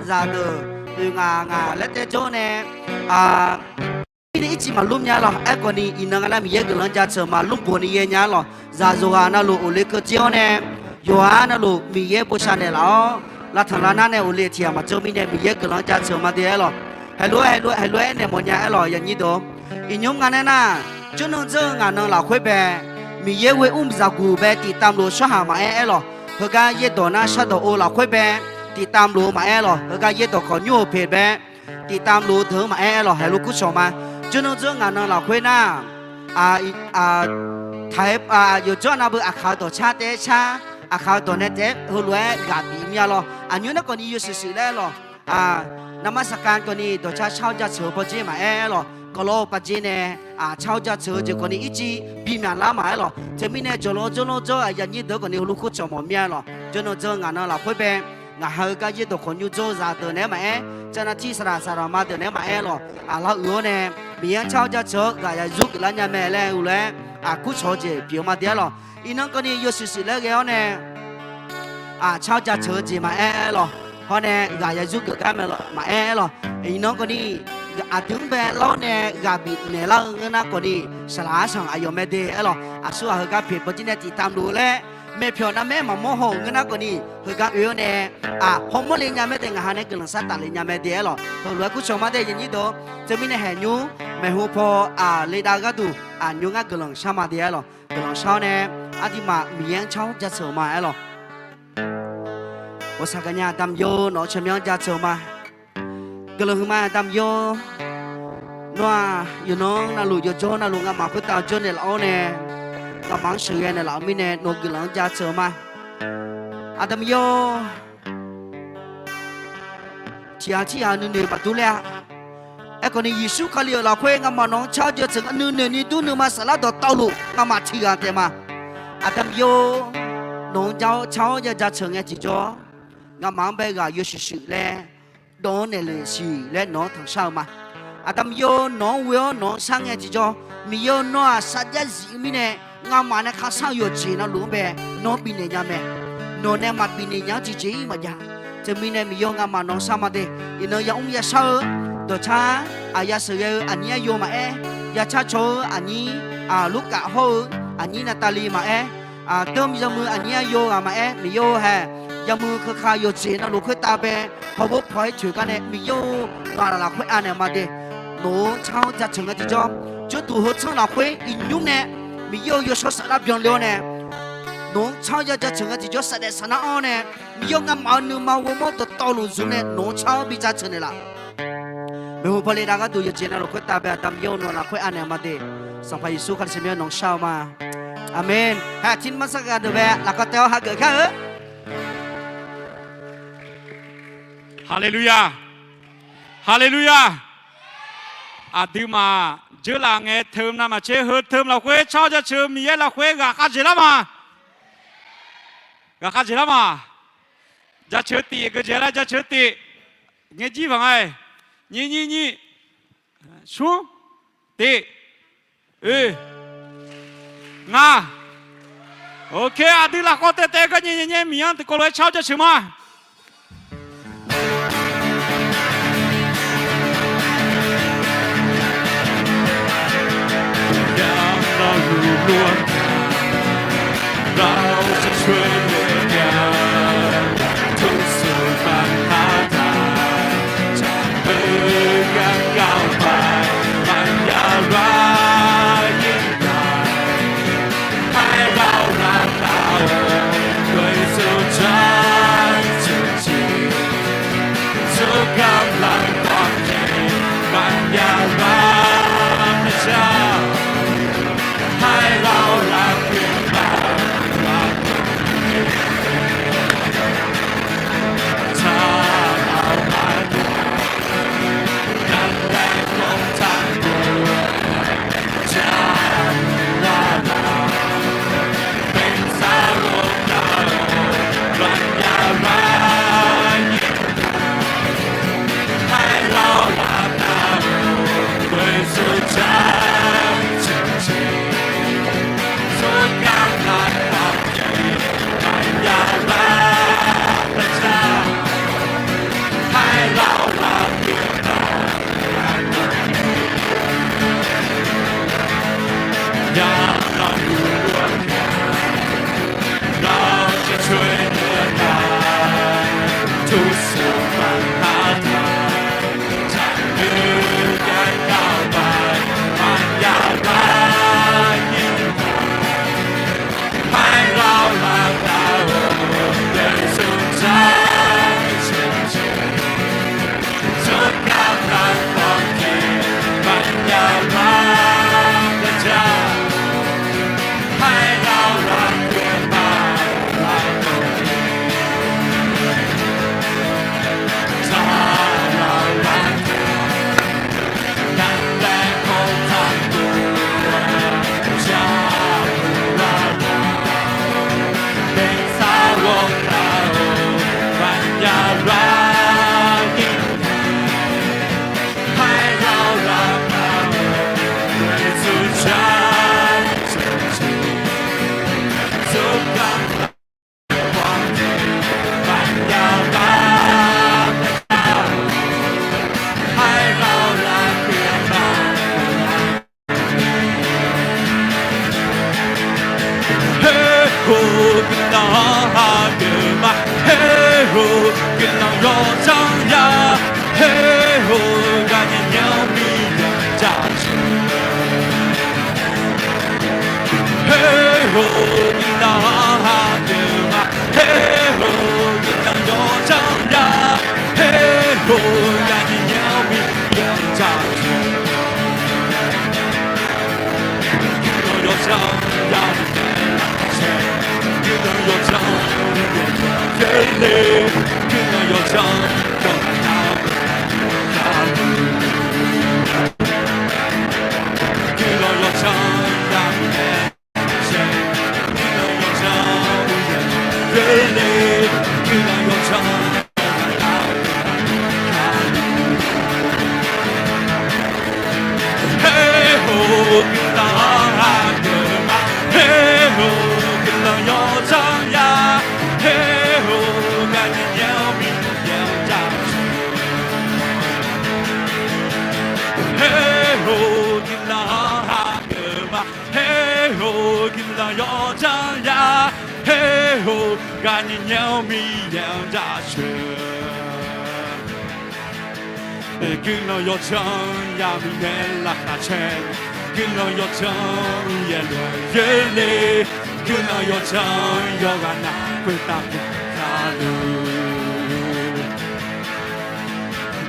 ra từ từ ngà lết té chỗ nè đi ít chỉ mà lúc nhá lo ai còn đi in năng làm gì cái lần ra chờ mà lúc buồn đi nhá lo ra rồi na lu ule cái chiếu nè yo na lu mi ye bố cha nè lo là thằng là na nè ule thiam mà chỗ mi nè mi ye cái lần ra chờ mà thế lo hello nè một nhà loอย่างนี้ตัวin nhung ngà nè na chỗ nó chơi ngà nó là khuấy bè mi ye we ra gu bè thì tam lu sao mà lo hơi cái ye đồ na sao đồ ô là khuấy bè thì tam lu mà lo hơi cái ye đồ còn nhiều phê bè thì tam lu thứ mà lo hello cút sao mà cho nó chơi ngàn nó là khuê na tháiอยู่chỗ nào bữa khảo tổ cha té cha khảo tổ nét té hồi lúa gạt bị mía lo nhớ nó còn nhiều sự đấy lo nắm sát can còn đi tổ cha chao cha chở bao nhiêu mà lo có lo bao nhiêu nè chao cha chở chỉ còn đi ít chỉ bị mía lá mà lo chỉ mình nè cho nó giờ như đó còn đi lúc cho mỏ mía lo cho nó chơi ngàn nó là khuê bè ngà hơi cái gì đó còn nhiều chỗ ra từ nè mà cho nó chỉ sara mà từ nè mà lo lo ứa nè miếng chao cha chở cái giúp cái nhà mẹ lẽ ule cú chó gì biểu mà thế lo inon cái này yêu sự lẽ cái nè chao cha chở gì mà lo họ nè cái giúp cái mẹ lo mà lo inon cái này tiếng bé lo nè gà bị nè lo cái nào cái này sala sang ayo mẹ thế lo xưa hơi cái việc bây giờ chỉ tam đủ lẽ mẹ phiền na mẹ mà mua hồ cái nào cái này hơi cái yếu nè không mua lên nhà mẹ thì ngà này cái lần sát tạt lên nhà mẹ thế lo thôi lúc cú chó mà thế như đó cho mình hè nhu mẹ hú po lấy đá cái tủ nhu ngã cái lần sao mà thế lo cái lần sau nè thì mà miếng cháu ra sờ mà lo我啥个nhà tam yo nó chém miếng ra sờ mà cái lần mà tam yo nó you know na lu yo cho na lu ngã mà cứ tao cho này là nè tao mang sự này là mình nè nó cái lần ra sờ mà tam yo chỉ nương nương bắt tu lẹ còn này Giêsu khai liều là khuyên ngắm mà nó cháu cho chừng nương nương đi tu nương mà sala đó tao lu ngắm mà chỉ là thế mà tam yo nó cháu cho chừng nghe chỉ cho ngắm mà bây giờ Giêsu lẹ đó này là gì lẹ nó thằng sao mà tam yo nó will nó sang nghe chỉ cho mi yo nó sát giá gì mi nè ngắm mà nó khác sao yo chỉ nó lú bè nó bị này nhà mẹ nó nè mặt bị này nhá chỉ mà nhà cho mi nè mi yo ngắm mà nó sao mà thế nó giống như saoตัวช้ายาเสืออันนี้โยมายาชาโชอันนี้ลูกกะโฮอันนี้นาตาลีมาเติมยามืออันนี้โยมามีโยแฮยามือคือคาโยจีนะลูกคุยตาเปพอบุกพอยถือกันเนี่ยมีโยว่าเราคุยอันเนี่ยมาเดหนูเช้าจะถึงกันที่จอมจุดตัวหัวเช้าเราคุยอินยุ่งเนี่ยมีโยโยชดสลับยองเลี้ยวเนี่ยหนูเช้าจะถึงกันที่จอมแสดงสนาอ้อเนี่ยมีโยงามเอาหนึ่งมาวัวมอตัวโตลุนซุนเนี่ยหนูเช้าบิจาเชนเนี่ยละเมื่อพอเลยเราก็ดูยจีน่าเราคุยตาแบบตามโยนเราคุยอันเนี่ยมาเดสังพยิสุขันเสียน้องชาวมาอาเมนหากทิ้งมาสักการดูแบบแล้วก็เต้าหาเกิดข้าฮาเลลูยาฮาเลลูยาดูมาเจอหลังเงเทิมนะมาเชื่อเฮิร์เทิมเราคุยชอบจะเชื่อมีเยอะเราคุยกับข้าเจริญมากับข้าเจริญมาจะเชื่อตีก็เจริญจะเชื่อตีเงี้ยจีบังไงนี่ชูตีงาโอเคดูหลักก็เตะก็นี่มีอันที่คนเลยชอบจะเชื่อมาเราจะช่วยเหลือกันทุกส่วนปัญหาทางจะเดินกันก้าวไปมันอย่าร้ายยิ่งใหญ่ให้เรารักเราด้วยสุดใจจริงๆทุกกำลังตอนนี้มันอย่าร้ายพระเจ้าให้เรารักเพียงเรารัก跟到哈格玛，嘿吼，跟到有张呀，嘿吼，感念鸟米人家去，嘿吼，跟到哈格玛，嘿吼，跟到有张呀，嘿吼，感念鸟米人家去，有张呀。可能有张眼泪，可能有张更大的路，可能有张眼泪，可能有张眼泪，可能有张更大的路。嘿吼，跟到阿哥嘛，嘿吼。有张呀，嘿吼，感念鸟鸣鸟家去，嘿吼，跟到哈格玛，嘿吼，跟到有张呀，嘿吼，感念鸟鸣鸟家去，跟到有张呀，明天拉大钱，跟到有张也乱热泪。可能有张有安娜会打不卡路，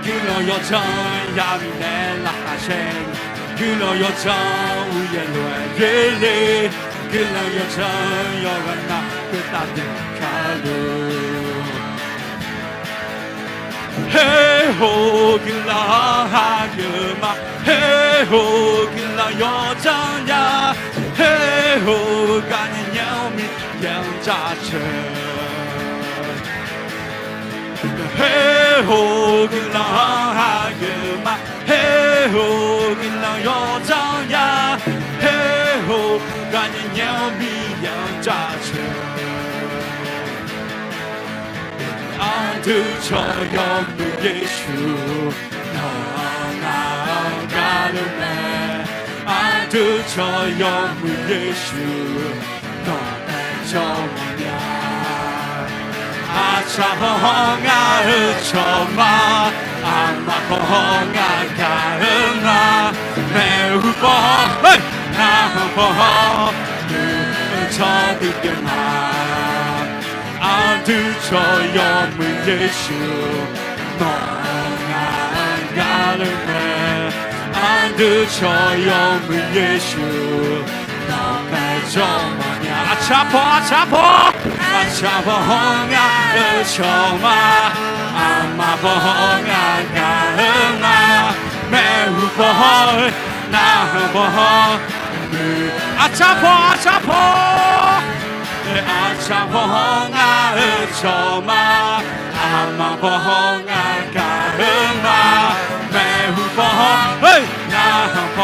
可能有张呀米内拉哈森，可能有张无言乱热泪，可能有张有安娜会打不卡路。嘿吼，可能哈格玛，嘿吼，可能有张呀。嘿吼，感念鸟鸣羊扎车。嘿吼，跟浪哈格玛。嘿吼，跟浪有张呀。嘿吼，感念鸟鸣羊扎车。安土朝有木耶稣，那嘎鲁梅。安土朝有木耶稣，多代朝梦呀。阿查红啊朝嘛，阿玛红啊卡恩啊，没有风，嘿，那风，朝的边嘛。安土朝有木耶稣，多安嘎鲁梅。安土朝有木耶稣，老该朝嘛呀，阿查婆，阿查婆，阿查婆红啊朝嘛，阿玛婆红啊感恩啊，没有风，那风，阿查婆，阿查婆，阿查婆红啊朝嘛，阿玛婆红啊感恩啊。没有风，嘿，那风，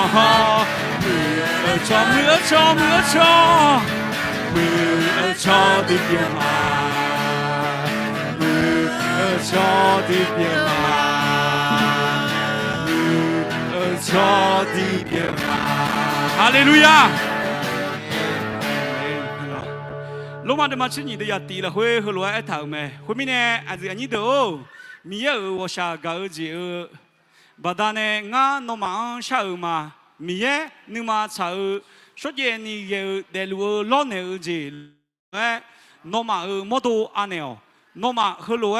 มือชอ的变化，มือชอ的变化，มือชอ的变化，哈利路亚。罗马的马去你的要低了会和罗爱头没？后面呢，还是你都，米也我下高级。Badane nga noma shau ma miye numa chau soje ni ye delu lo ne uji noma modo aneo noma holo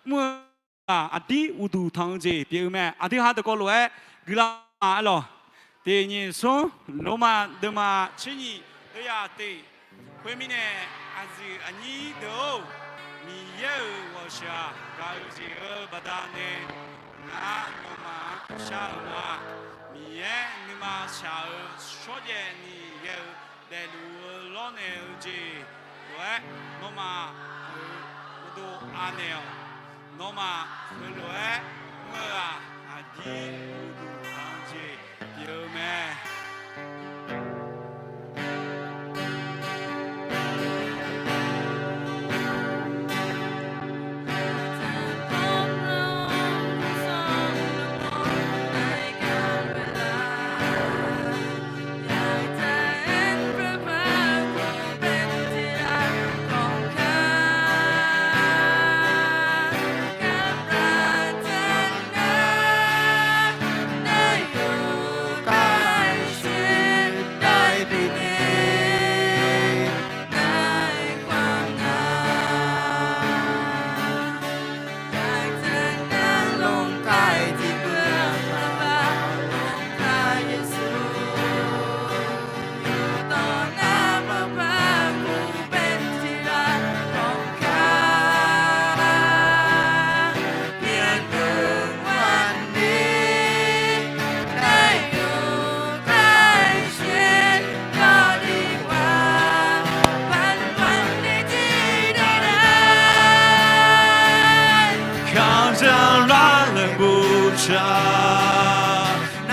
mu adi udu thang je pi me adi ha de ko lo gila alo te ni so noma de ma chini de ya te hui mi ne azi ani do miye wo sha ga uji badane那么小嘛，米耶你嘛小，说的你有在路老牛子，喂，那么我都阿牛，那么后来我阿弟我都堂子有没？ cha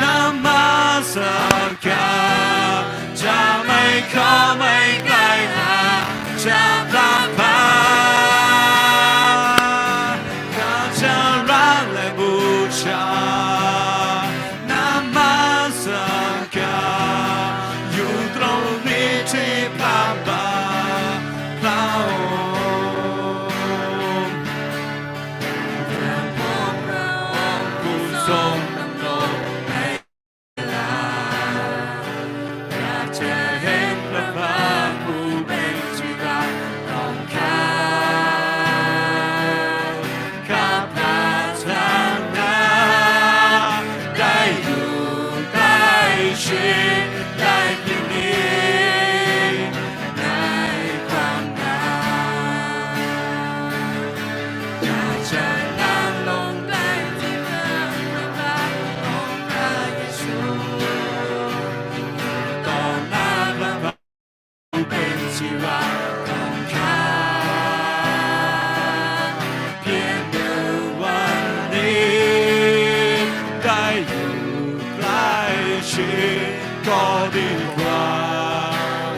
Namasaka cha mai kho mai kai ha cha Prabha ka cha ra le bu cha Namasaka yu trong ni chi Prabhaก็ดีกว่า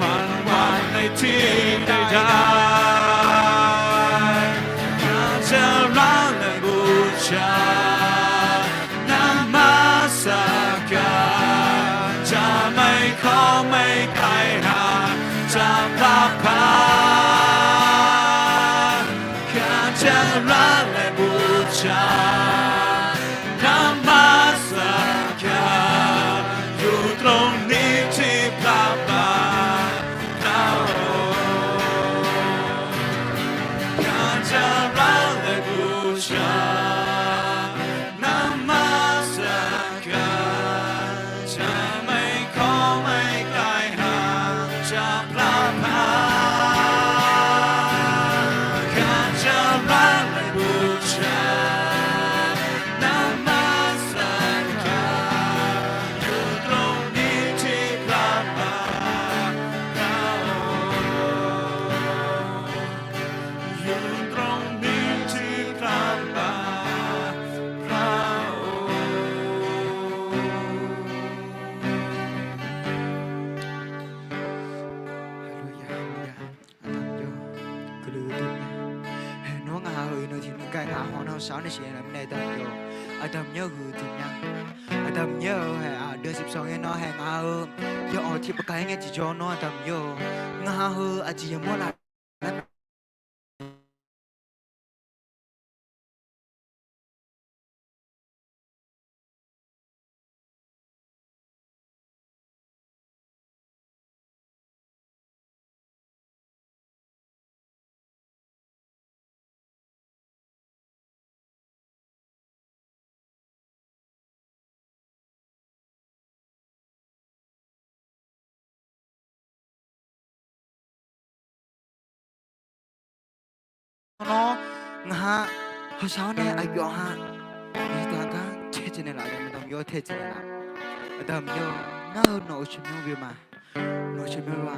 ผ่านวันในที่ใดๆอยากจะรักและบูชานามัสการจะไม่ขอไม่ไกลห่างจากพระพักตร์อยากจะรักและบูชานามัสการอยู่ตรงนี้ที่พระบาทเราอยากจะรักและบูชานามัสการจะไม่ขอไม่ไกลห่างจากพระพักตร์อยากจะรักและบูชานามัสการอยู่ตรงนี้ที่พระบาทเราอยู่ตรงนี้ที่พระบาทเรา ကလူတူဟဲ့နောငါဟိုနိုတီနကဲငါဟောနောဆောင်းနေရှင်လည်းမနေတော့ပြောအတမ်ညောကူတူညာအတမ်ညောဟဲ့အဒစစ်ဆောင်ရဲ့နော်ဟဲ့ငါဟိုယောအော်တိပကိုင်းငယ်ကြကြောနော်အတမ်ညောငါဟိုအကြည့်မောလာနော်ငါဟောဆောင်းနေအပြောဟာဒီတန်ကထဲချင်လာတယ်မတော်ပြောထဲချင်လာအတမ်ညောငါဟိုနော်ချမျိုးပြမှာနော်ချမျိုးပါ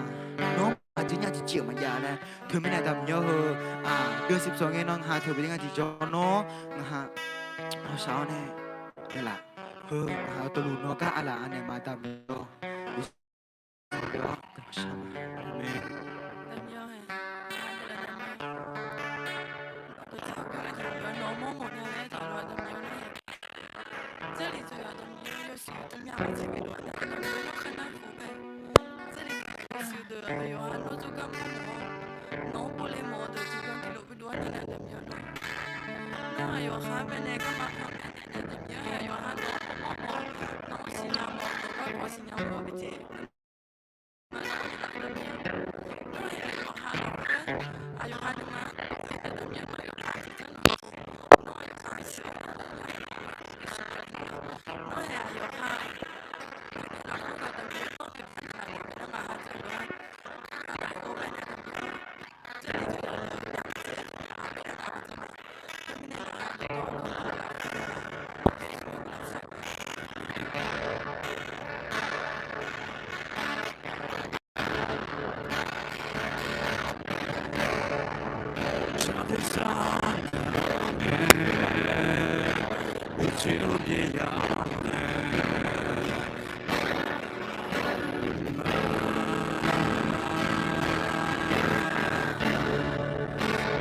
နော်အချင်းညာကြည့်မရနဲ့သူမနဲ့တမ်ညောဟိုဒစစ်ဆောင်ငယ်နော်ဟာသူပြင်းကကြည့်ကြောနော်ငါဟောဆောင်းနေလေလာဟိုဟာတလူနော်ကအလာအနေမှာတမ်ညောပြောတော့ရှာမေ 这里最有的名又是有的庙这边乱的，那边有很难腐败。这里是的，还有很多这个木农不来毛的这边给路不多的那的庙呢。那还有还边那个马旁边那的庙，还有很多农新娘毛的，外国新娘毛的这。那还有很多，还有很多嘛，这个庙还有很多，那还有看起来。就别要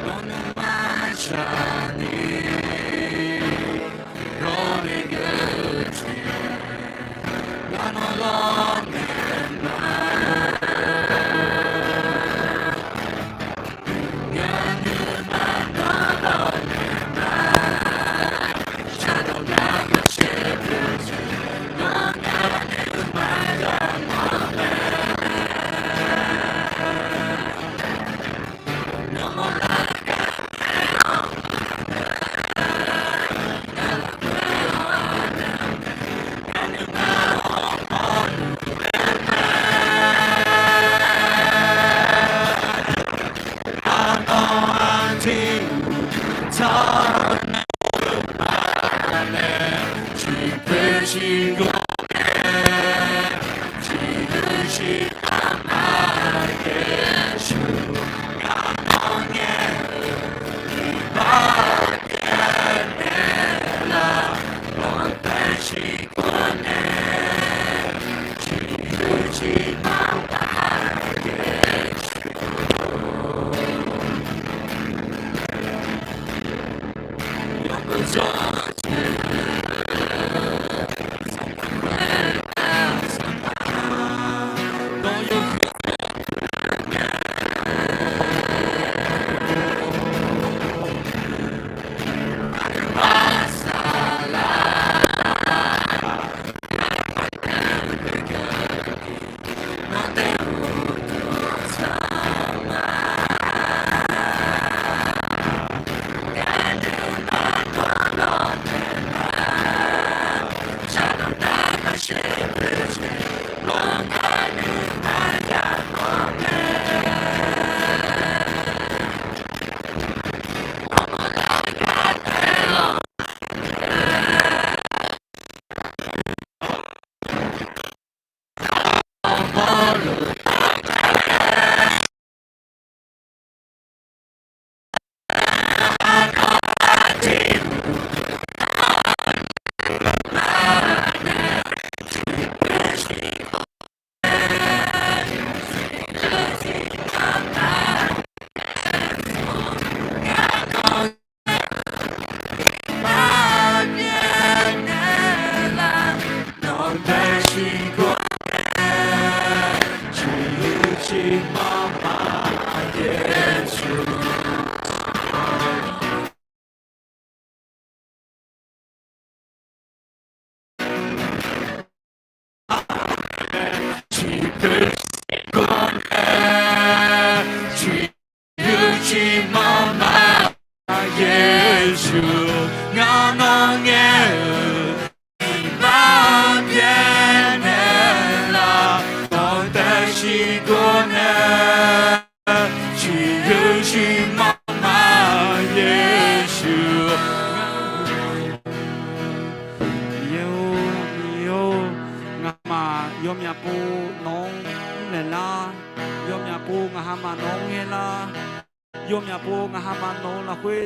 我能埋下你，我的歌曲，我能让你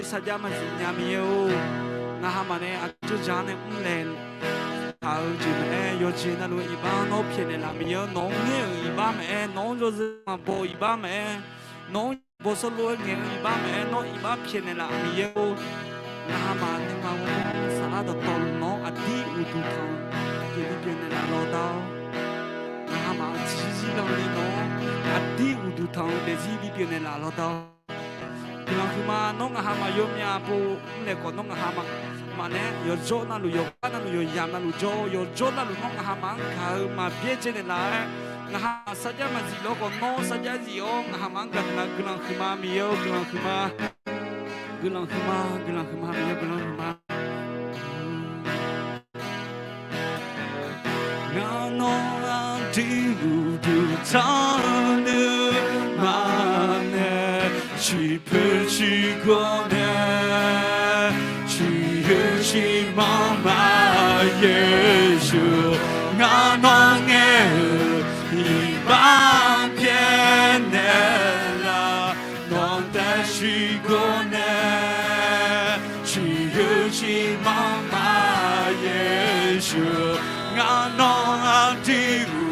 saja masih nyamiu ngahamane aju jane umlen hau jine yo jina lu iba no piene la mio no nge iba me no jo ma bo iba me no bo so lu nge iba me no iba piene la mio ngahamane ma wo sa do tol no adi udu thang je ni piene la lo dao ngahama ji ji lo ni no adi udu thang de ji bi piene la lo dao Bilang cuma nong ahama yomnya pu neko nong ahama mana yo jo na lu yo na lu yo yam na lu jo na lu nong ahama kau ma bieje ne la ngah saja ma zilo ko no saja zio ngahama gana bilang cuma mio bilang cuma mio bilang cuma ngano anti du tanu mane 去不去过呢？去有去妈妈耶稣，我能一把变的啦，能得去过呢？去有去妈妈 ngã non đi u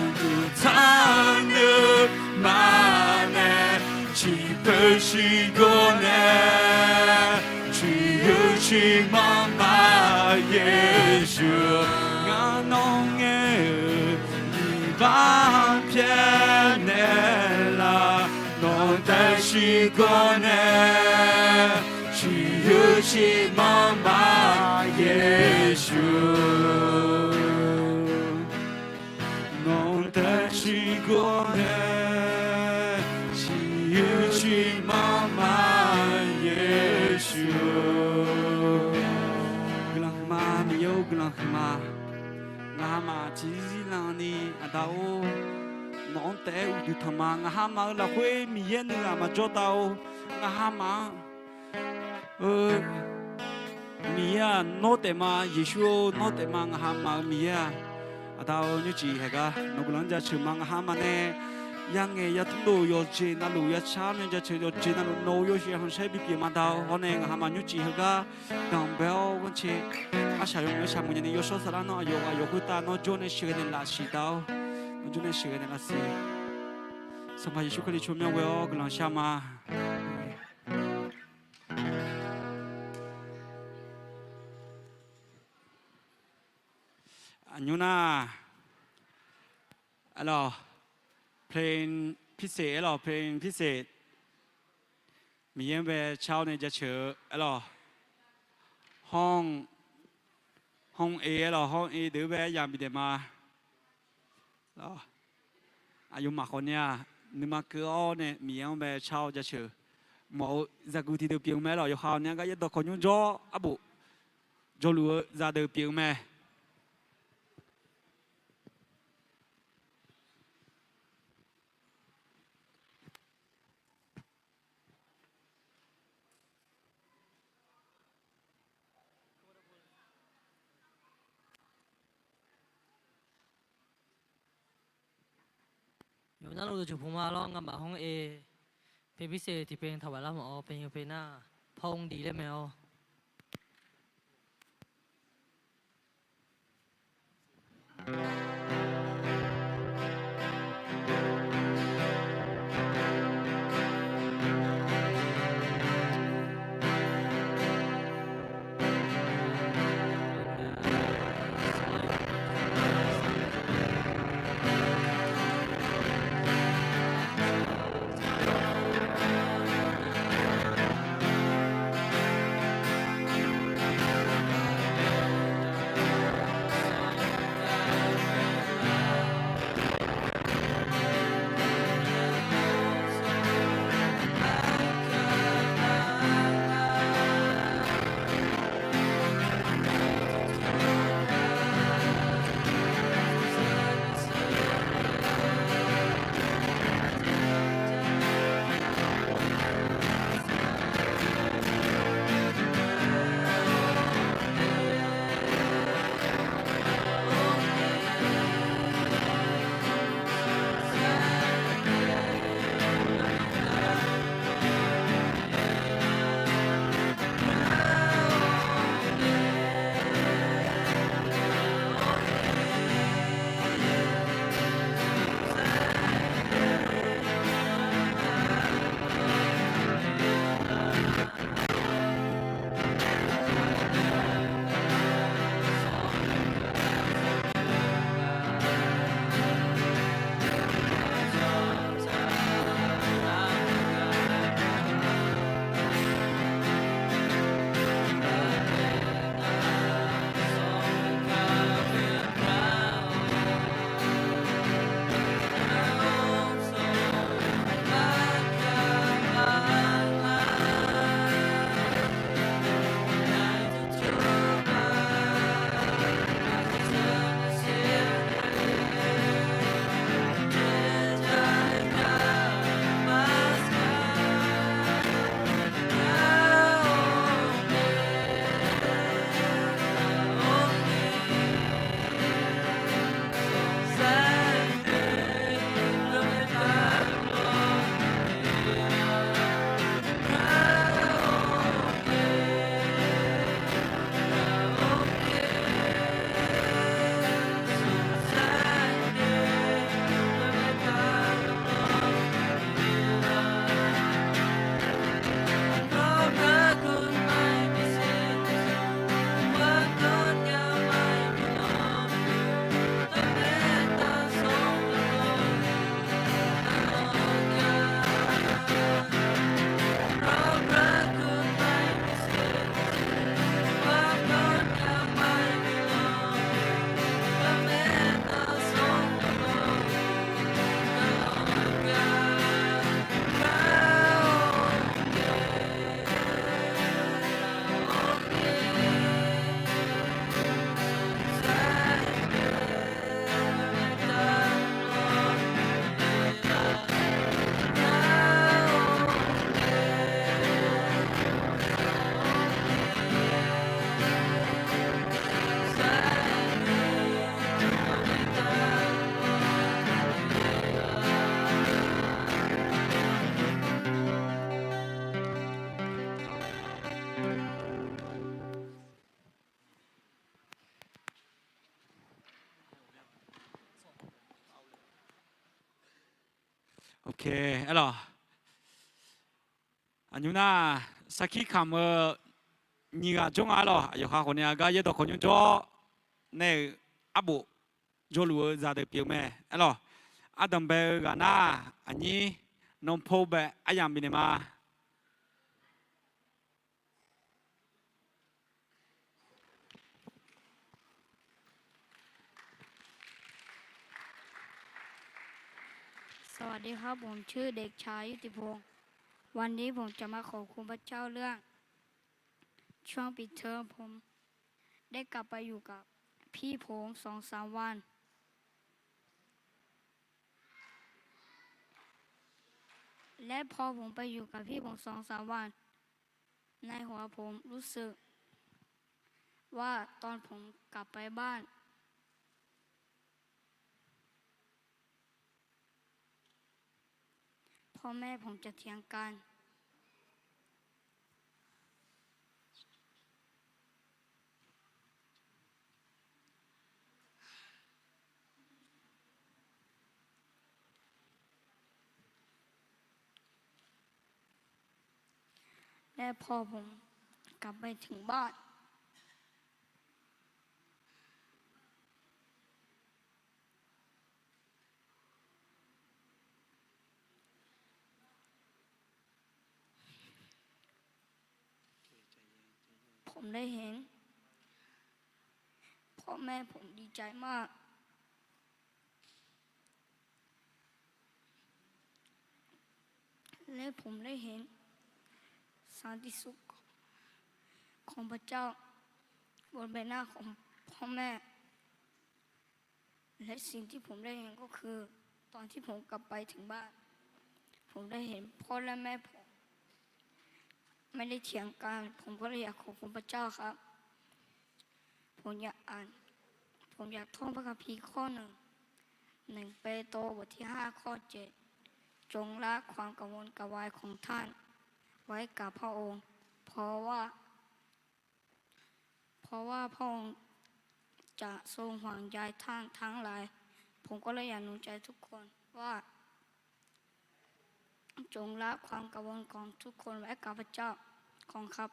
thang nước mà nè chỉ bởi chỉ có nè chỉ yêu chỉ mong mà Giêsu ngã non nghe đi ba phía nè là non ta chỉ có nè chỉ yêu chỉ mong mà Giêsu non ta chỉ có nè chỉ yêu chỉ mong mà Giêsu Glang ma mi yêu glang ma ngã mà chỉ là ni à đâu non té u đi thầm mà ngã mà là quê mi yên nữa mà cho tao ngã mà Mia no tema Yeshua no tema ngahama Mia atau nyuci hega nugulan ja chumang hamane yang ya tundu yo je na lu ya cha men ja che yo je na lu no yo shi han sai bi pi ma dao hone ngahama nyuci hega dang bel gon che a sha yo sha mo ni yo so sa la no yo ga yo ku ta no jo ne shi ne la shi dao no jo ne shi ne la si sa ma Yeshua li chumya we o glan sha ma Anjuna alors เพลงพิเศษalorsเพลงพิเศษมีเยี่ยมไปเช้าในจะเชื่อalorsห้อง A alors ห้อง A เดี๋ยวไปยามบิดมาalors อายุมากคนเนี้ยนึกมาเกลือเนี่ยมีเยี่ยมไปเช้าจะเชื่อหมอจะกูที่เดือเปียงแม่alors อยู่ข้าวเนี้ยก็ยัดดอกคนยุ่งจ่ออ่ะบุจ่อรู้จะเดือเปียงแม่อยู่นั่นเราจะพูดมาร้องกันแบบห้องเอเพลงพิเศษที่เพลงถวายละหมอเพลงเพลงหน้าพองดีได้ไหมอ๋อ เคalors อันยูน่าสักขี้คำนี่ก็จงอะไรอยู่ข้างคนนี้ก็ยังต้องคนยังจ่อในอับุจ่อรู้จะได้เปลี่ยนไหมalors อาดัมเบลกันนะอันนี้น้องพ่อเบลอายังมีเนี่ยมา สวัสดีครับผมชื่อเด็กชายยุติพงศ์วันนี้ผมจะมาขอบคุณพระเจ้าเรื่องช่วงปิดเทอมผมได้กลับไปอยู่กับพี่ผม2-3 วันและพอผมไปอยู่กับพี่ผม2-3 วันในหัวผมรู้สึกว่าตอนผมกลับไปบ้านพ่อแม่ผมจะเถียงกันและพอผมกลับไปถึงบ้านผมได้เห็นพ่อแม่ผมดีใจมากและผมได้เห็นสันติสุขของพระเจ้าบนใบหน้าของพ่อแม่และสิ่งที่ผมได้เห็นก็คือตอนที่ผมกลับไปถึงบ้านผมได้เห็นพ่อและแม่ผมไม่ได้เถียงกันผมก็เลยอยากขอบคุณพระเจ้าครับผมอยากท่องพระคัมภีร์ข้อ1 เปโตรบทที่5ข้อ7จงละความกังวลกระวายของท่านไว้กับพระองค์เพราะว่าพระองค์จะทรงห่วงใยท่านทั้งหลายผมก็เลยอยากหนุนใจทุกคนว่าจงละความกังวลของทุกคนไว้กับพระเจ้าของครับ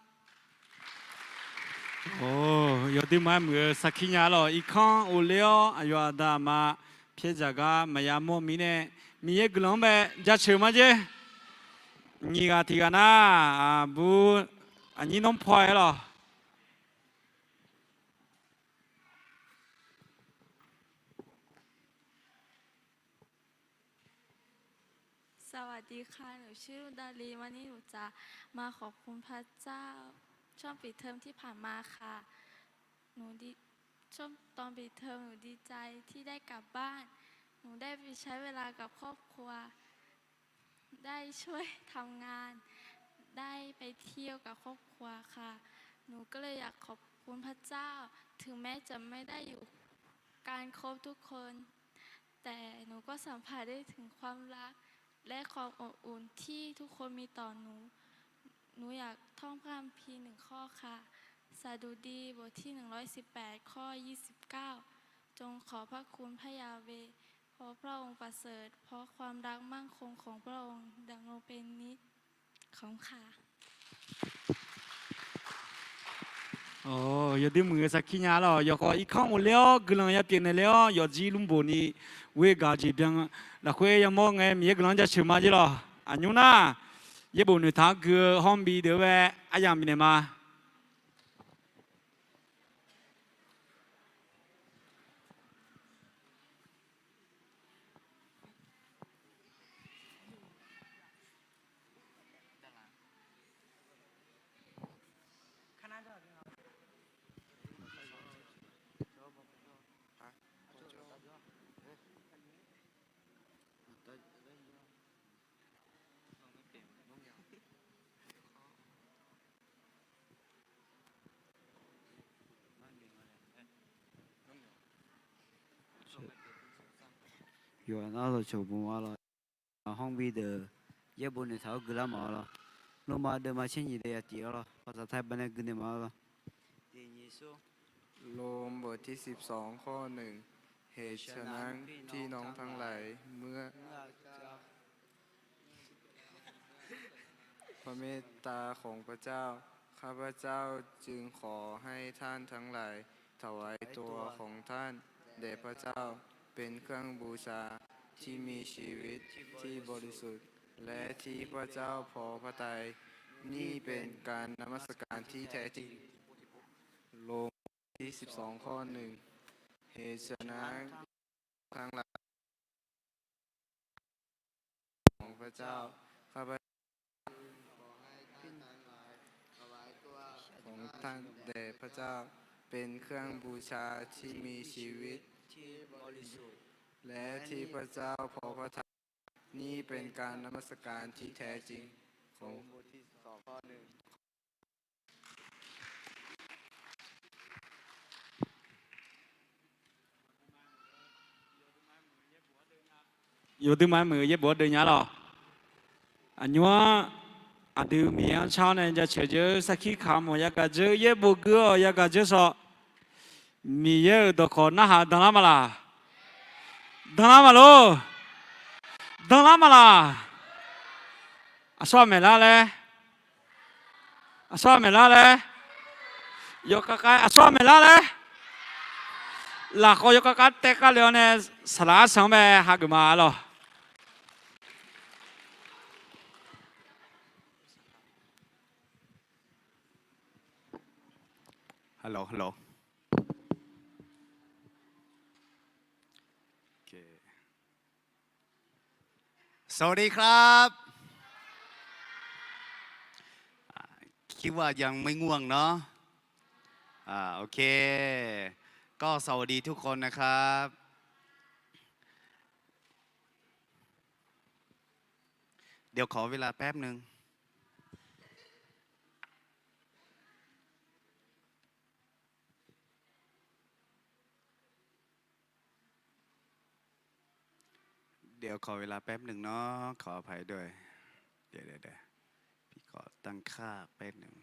โอ้ยอดที่มาเมื่อสักขี้ยาหรออีกครั้งโอเลี้ยวอายุอาดามาเพียจาก็มายามมีเนี่ยมีเอกลงไปจะเชื่อมาเจนี่ก็ที่กันนะบูอันนี้น้องพลอยหรอ สวัสดีค่ะหนูชื่อดาลีวันนี้หนูจะมาขอบคุณพระเจ้าช่วงปิดเทอมที่ผ่านมาค่ะหนูดีช่วงตอนปิดเทอมหนูดีใจที่ได้กลับบ้านหนูได้ไปใช้เวลากับครอบครัวได้ช่วยทำงานได้ไปเที่ยวกับครอบครัวค่ะหนูก็เลยอยากขอบคุณพระเจ้าถึงแม้จะไม่ได้อยู่การครบทุกคนแต่หนูก็สัมผัสได้ถึงความรักและความอบอุ่นที่ทุกคนมีต่อหนูอยากท่องพระคัมภีร์1 ข้อค่ะสดุดีบทที่118ข้อ29จงขอพระคุณพระยาเวห์เพราะพระองค์ประเสริฐเพราะความรักมั่นคงของพระองค์ดำรงเป็นนิจของค่ะ哦，有的么个是去年了，要搞一看我了，个人也变得了，要记录不呢？为家这边，那会要么哎，每个人家去嘛去了，啊牛呐，也不能他个方便的呗，啊样面的嘛。有那个就不嘛了，方便的也不能超过了嘛了，那么的嘛现在的也低了，ภาษาไทยเป็นอะไรกันมา了。第二首。 โรมบทที่12ข้อ1เหตุฉะนั้นพี่น้องทั้งหลายเมื่อ พระเมตตาของพระเจ้าข้าพเจ้าจึงขอให้ท่านทั้งหลายถวายตัวของท่านแด่พระเจ้าเป็นเครื่องบูชาที่มีชีวิตที่บริสุทธิ์และที่พระเจ้าพอพระทัยนี่เป็นการนมัสการที่แท้จริงโรมที่12 ข้อ 1 เหตุฉะนั้นทั้งหลายของพระเจ้าข้าพเจ้าของท่านแด่พระเจ้าเป็นเครื่องบูชาที่มีชีวิตที่บริสุทธิ์และที่พระเจ้าพอพระทัยนี่เป็นการนมัสการที่แท้จริงของบทที่2 ข้อ 1อยู่ที่ไม้มือเย็บบดเดินยาหรออันยัวอันดูมีอันชาวเนี่ยจะเชื่อเจอสักขี้ขามอยากจะเจอเย็บบุกเกออยากจะเจอสอมีเยอะตัวคนน่าหาดังละมาละดังละมาโลดังละมาละอาสวามีละเลยอาสวามีละเลยยกกะอาสวามีละเลยหลักก็ยกกะเตะกันเลยเนี่ยสลาสังเบหักมาหรอฮัลโหลฮัลโหลสวัสดีครับคิดว่ายังไม่ง่วงเนาะโอเคก็สวัสดีทุกคนนะครับเดี๋ยวขอเวลาแป๊บหนึ่งเดี๋ยวขอเวลาแป๊บหนึ่งเนาะขออภัยด้วยเดี๋ยวพี่ขอตั้งค่าแป๊บหนึ่ง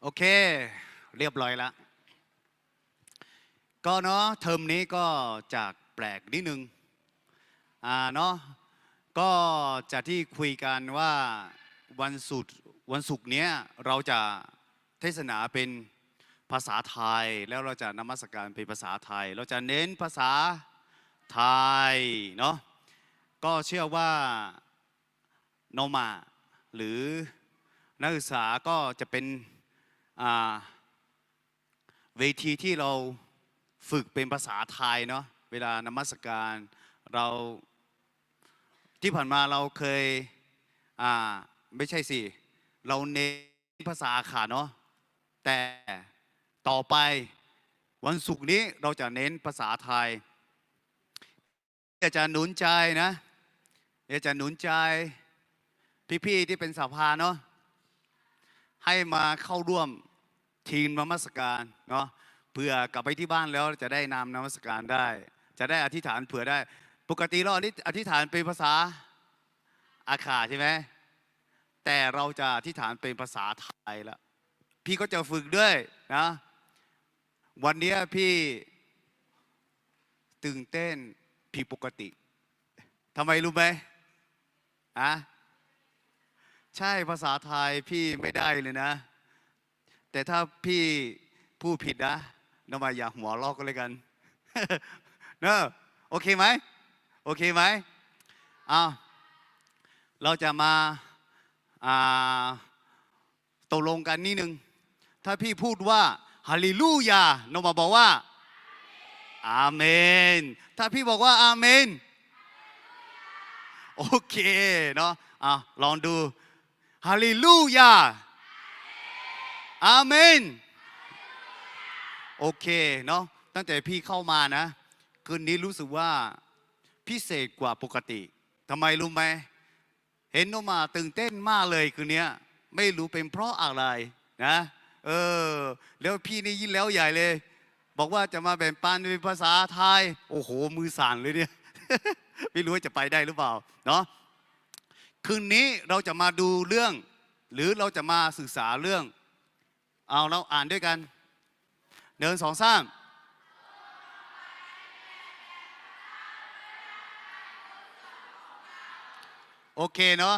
โอเคเรียบร้อยแล้วก็เนาะเทอมนี้ก็จากแปลกนิดนึงเนาะก็จะที่คุยกันว่าวันศุกร์เนี้ยเราจะเทศนาเป็นภาษาไทยแล้วเราจะนมัสการเป็นภาษาไทยเราจะเน้นภาษาไทยเนาะก็เชื่อว่าโนมาหรือนักศึกษาก็จะเป็นเวทีที่เราฝึกเป็นภาษาไทยเนาะเวลานมัสการเราที่ผ่านมาเราเคยไม่ใช่สิเราเน้นภาษาอาขาเนาะแต่ต่อไปวันศุกร์นี้เราจะเน้นภาษาไทยอยากจะหนุนใจนะอยากจะหนุนใจพี่ๆที่เป็นสภาเนาะให้มาเข้าร่วมทีมนมัสการเนาะเพื่อกลับไปที่บ้านแล้วจะได้นำนมัสการได้จะได้อธิษฐานเผื่อได้ปกติเราอธิษฐานเป็นภาษาอาขาใช่ไหมแต่เราจะอธิษฐานเป็นภาษาไทยแล้วพี่ก็จะฝึกด้วยนะวันนี้พี่ตื่นเต้นผิดปกติทำไมรู้ไหมใช่ภาษาไทยพี่ไม่ได้เลยนะแต่ถ้าพี่พูดผิดนะน้ำมาอย่าหัวลอกกันเลยกันเนอะโอเคไหมโอเคไหมเราจะมาตกลงกันนิดนึงถ้าพี่พูดว่าฮาเลลูยาน้องมาบอกว่าอาเมนถ้าพี่บอกว่าอาเมนโอเคเนาะลองดูฮาเลลูยาอาเมนโอเคเนาะตั้งแต่พี่เข้ามานะคืนนี้รู้สึกว่าพิเศษกว่าปกติทำไมรู้ไหม เห็นโนมาตื่นเต้นมากเลยคืนนี้ไม่รู้เป็นเพราะอะไรนะแล้วพี่นี่ยิ่งแล้วใหญ่เลยบอกว่าจะมาแบ่งปันเป็นภาษาไทยโอ้โหมือสั่นเลยเนี่ย ไม่รู้ว่าจะไปได้หรือเปล่าเนาะคืนนี้เราจะมาดูเรื่องหรือเราจะมาศึกษาเรื่องเอาเราอ่านด้วยกัน1 2 3โอเคเนาะ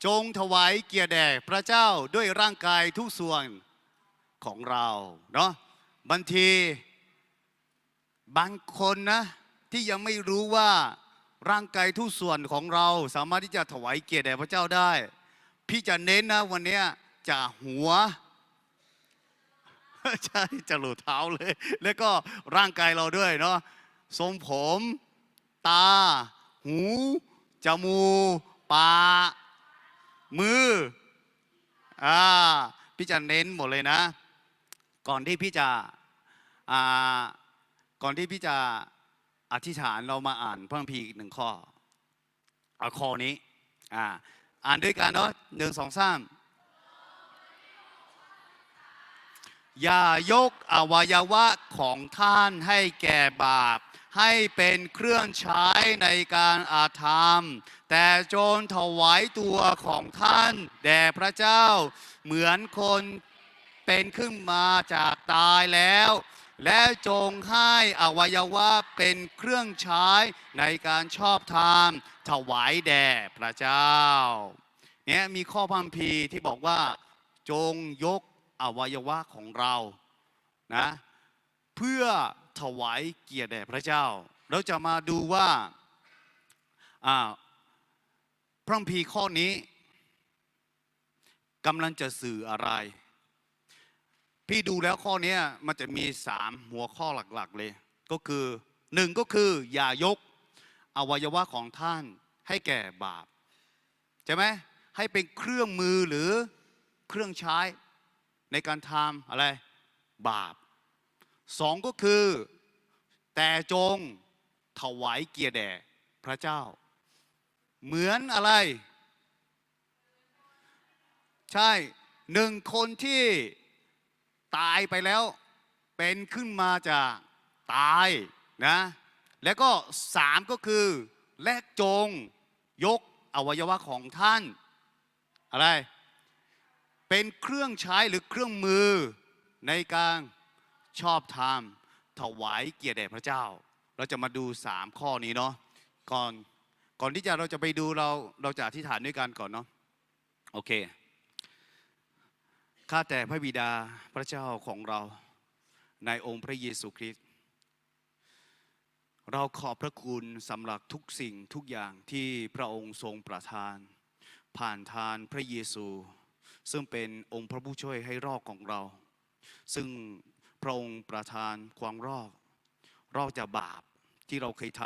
จงถวายเกียรติแด่พระเจ้าด้วยร่างกายทุกส่วนของเราเนาะบางทีบางคนนะที่ยังไม่รู้ว่าร่างกายทุกส่วนของเราสามารถที่จะถวายเกียรติแด่พระเจ้าได้พี่จะเน้นนะวันนี้จะหัว ใช่จะหลุดเท้าเลยแล้วก็ร่างกายเราด้วยเนาะทรงผมตาหูจมูกปากมือพี่จะเน้นหมดเลยนะก่อนที่พี่จะอธิษฐานเรามาอ่านพระคัมภีร์อีก1 ข้อเอาข้อนี้อ่านด้วยกันเนาะ1 2 3อย่ายกอวัยวะของท่านให้แก่บาปให้เป็นเครื่องใช้ในการอาธรรมแต่จงถวายตัวของท่านแด่พระเจ้าเหมือนคนเป็นขึ้นมาจากตายแล้วและจงให้อวัยวะเป็นเครื่องใช้ในการชอบธรรมถวายแด่พระเจ้าเนี่ยมีข้อพระคัมภีร์ที่บอกว่าจงยกอวัยวะของเรานะเพื่อถวายเกียรติแด่พระเจ้าเราจะมาดูว่าพระคัมภีร์ข้อนี้กำลังจะสื่ออะไรพี่ดูแล้วข้อนี้มันจะมี3 หัวข้อหลักๆเลยก็คือ1ก็คืออย่ายกอวัยวะของท่านให้แก่บาปใช่ไหมให้เป็นเครื่องมือหรือเครื่องใช้ในการทำอะไรบาป2ก็คือแต่จงถวายเกียรติแด่พระเจ้าเหมือนอะไรใช่1 คนที่ตายไปแล้วเป็นขึ้นมาจากตายนะแล้วก็3ก็คือและจงยกอวัยวะของท่านอะไรเป็นเครื่องใช้หรือเครื่องมือในการชอบธรรมถวายเกียรติแด่พระเจ้าเราจะมาดู3 ข้อนี้เนาะก่อนที่เราจะไปดูเราจะอธิษฐานด้วยกันก่อนเนาะโอเคข้าแต่พระบิดาพระเจ้าของเราในองค์พระเยซูคริสต์เราขอบพระคุณสำหรับทุกสิ่งทุกอย่างที่พระองค์ทรงประทานผ่านทานพระเยซูซึ่งเป็นองค์พระผู้ช่วยให้รอดของเราซึ่งพระองค์ประทานความรอดจากบาปที่เราเคยท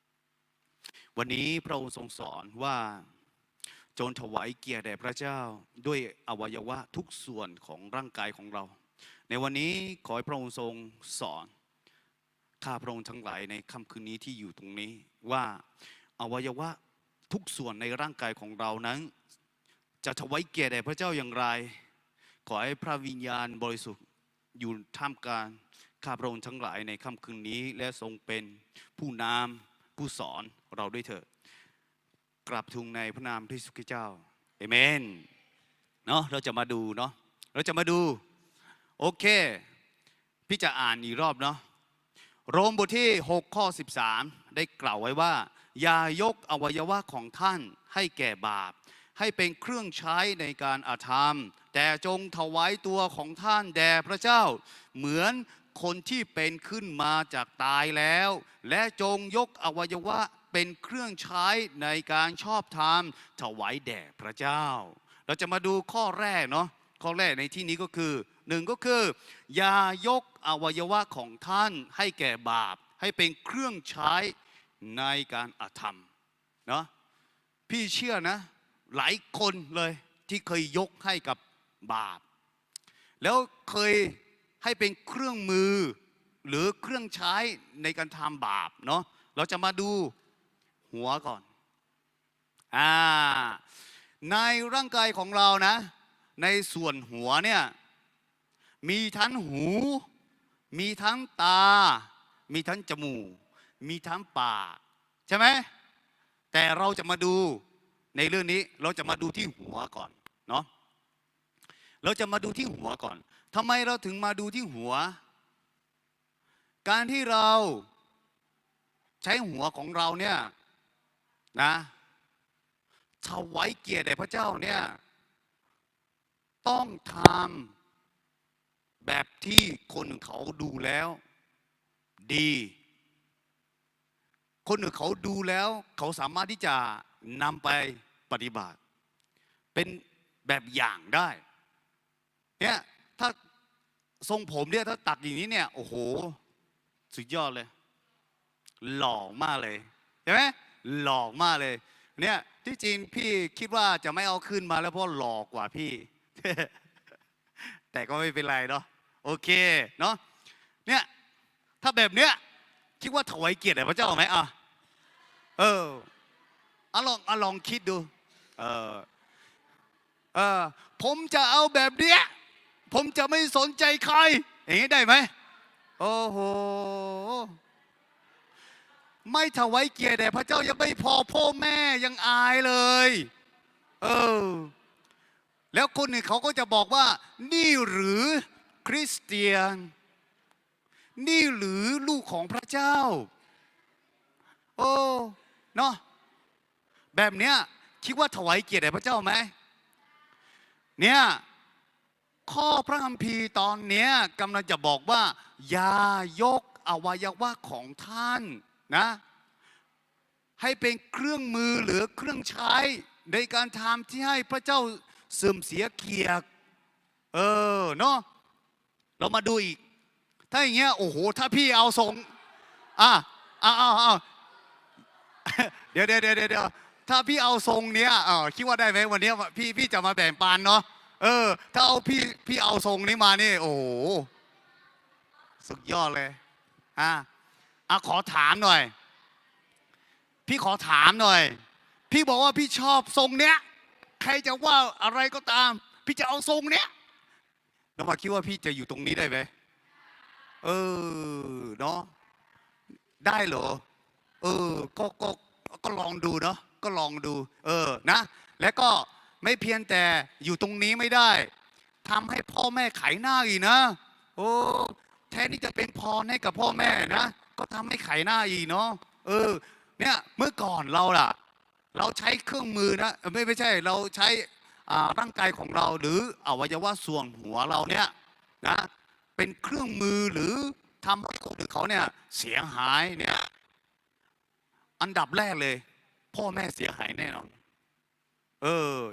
ำวันนี้พระองค์ทรงสอนว่าจงถวายเกียรติแด่พระเจ้าด้วยอวัยวะทุกส่วนของร่างกายของเราในวันนี้ขอให้พระองค์ทรงสอนข้าพระองค์ทั้งหลายในค่ำคืนนี้ที่อยู่ตรงนี้ว่าอวัยวะทุกส่วนในร่างกายของเรานั้นจะถวายเกียรติแด่พระเจ้าอย่างไรขอให้พระวิญญาณบริสุทธิ์อยู่ท่ามกลางข้าพระองค์ทั้งหลายในค่ำคืนนี้และทรงเป็นผู้นำผู้สอนเราด้วยเถิดกราบทูลในพระนามพระเยซูคริสต์เจ้าเอเมนเนาะเราจะมาดูเนาะเราจะมาดูโอเคพี่จะอ่านอีกรอบเนาะโรมบทที่6 ข้อ 13ได้กล่าวไว้ว่าอย่ายกอวัยวะของท่านให้แก่บาปให้เป็นเครื่องใช้ในการอาธรรมแต่จงถวายตัวของท่านแด่พระเจ้าเหมือนคนที่เป็นขึ้นมาจากตายแล้วและจงยกอวัยวะเป็นเครื่องใช้ในการชอบธรรมถวายแด่พระเจ้าเราจะมาดูข้อแรกเนาะข้อแรกในที่นี้ก็คือ1ก็คืออย่ายกอวัยวะของท่านให้แก่บาปให้เป็นเครื่องใช้ในการอาธรรมเนาะพี่เชื่อนะหลายคนเลยที่เคยยกให้กับบาปแล้วเคยให้เป็นเครื่องมือหรือเครื่องใช้ในการทำบาปเนาะเราจะมาดูหัวก่อน ในร่างกายของเรานะ ในส่วนหัวเนี่ยมีทั้งหู มีทั้งตา มีทั้งจมูก มีทั้งปากใช่ไหมแต่เราจะมาดูในเรื่องนี้เราจะมาดูที่หัวก่อนเนาะเราจะมาดูที่หัวก่อนทำไมเราถึงมาดูที่หัว การที่เราใช้หัวของเราเนี่ยนะถวายเกียรติแด่พระเจ้าเนี่ยต้องทำแบบที่คนอื่นเขาดูแล้วดีคนอื่นเขาดูแล้วเขาสามารถที่จะนำไปปฏิบัติเป็นแบบอย่างได้เนี่ยถ้าทรงผมเนี่ยถ้าตัดอย่างนี้เนี่ยโอ้โหสุดยอดเลยหล่อมากเลยใช่ไหมหล่อมากเลยเนี่ยที่จริงพี่คิดว่าจะไม่เอาขึ้นมาแล้วเพราะหล่อกว่าพี่ แต่ก็ไม่เป็นไรเนาะโอเคเนาะเนี่ยถ้าแบบเนี้ยคิดว่าถวายเกียรติแด่พระเจ้าไหมลองคิดดูผมจะเอาแบบเนี้ยผมจะไม่สนใจใครอย่างนี้ได้ไหมโอ้โหไม่ถวายเกียรติแด่พระเจ้ายังไม่พอพ่อแม่ยังอายเลยแล้วคนหนึ่งเขาก็จะบอกว่านี่หรือคริสเตียนนี่หรือลูกของพระเจ้าโอ้เนาะแบบเนี้ยคิดว่าถวายเกียรติแด่พระเจ้าไหมเนี่ยข้อพระคัมภีร์ตอนเนี้ยกำลังจะบอกว่าอย่ายกอวัยวะของท่านนะให้เป็นเครื่องมือหรือเครื่องใช้ในการทำที่ให้พระเจ้าเสื่อมเสียเกียรติเนาะเรามาดูอีกถ้าอย่างเงี้ยโอ้โหถ้าพี่เอาทรงเดี๋ยวถ้าพี่เอาทรงเนี้ยคิดว่าได้ไหมวันนี้พี่จะมาแบ่งปันเนาะถ้าเอาพี่เอาทรงนี้มานี่โอ้โหสุดยอดเลยขอถามหน่อยพี่ขอถามหน่อยพี่บอกว่าพี่ชอบทรงเนี้ยใครจะว่าอะไรก็ตามพี่จะเอาทรงเนี้ยแล้วมาคิดว่าพี่จะอยู่ตรงนี้ได้ไหมเนาะได้เหรอก็ลองดูเนาะก็ลองดูนะแล้วก็ไม่เพียงแต่อยู่ตรงนี้ไม่ได้ทำให้พ่อแม่ขายหน้าอีกนะโอ้แทนที่จะเป็นพรให้กับพ่อแม่นะก็ทำให้ขายหน้าอีกเนาะเนี่ยเมื่อก่อนเราใช้เครื่องมือนะไม่ใช่เราใช้ร่างกายของเราหรืออวัยวะส่วนหัวเราเนี่ยนะเป็นเครื่องมือหรือทำให้คนอื่นเขาเนี่ยเสียหายเนี่ยอันดับแรกเลยพ่อแม่เสียหายแน่นอน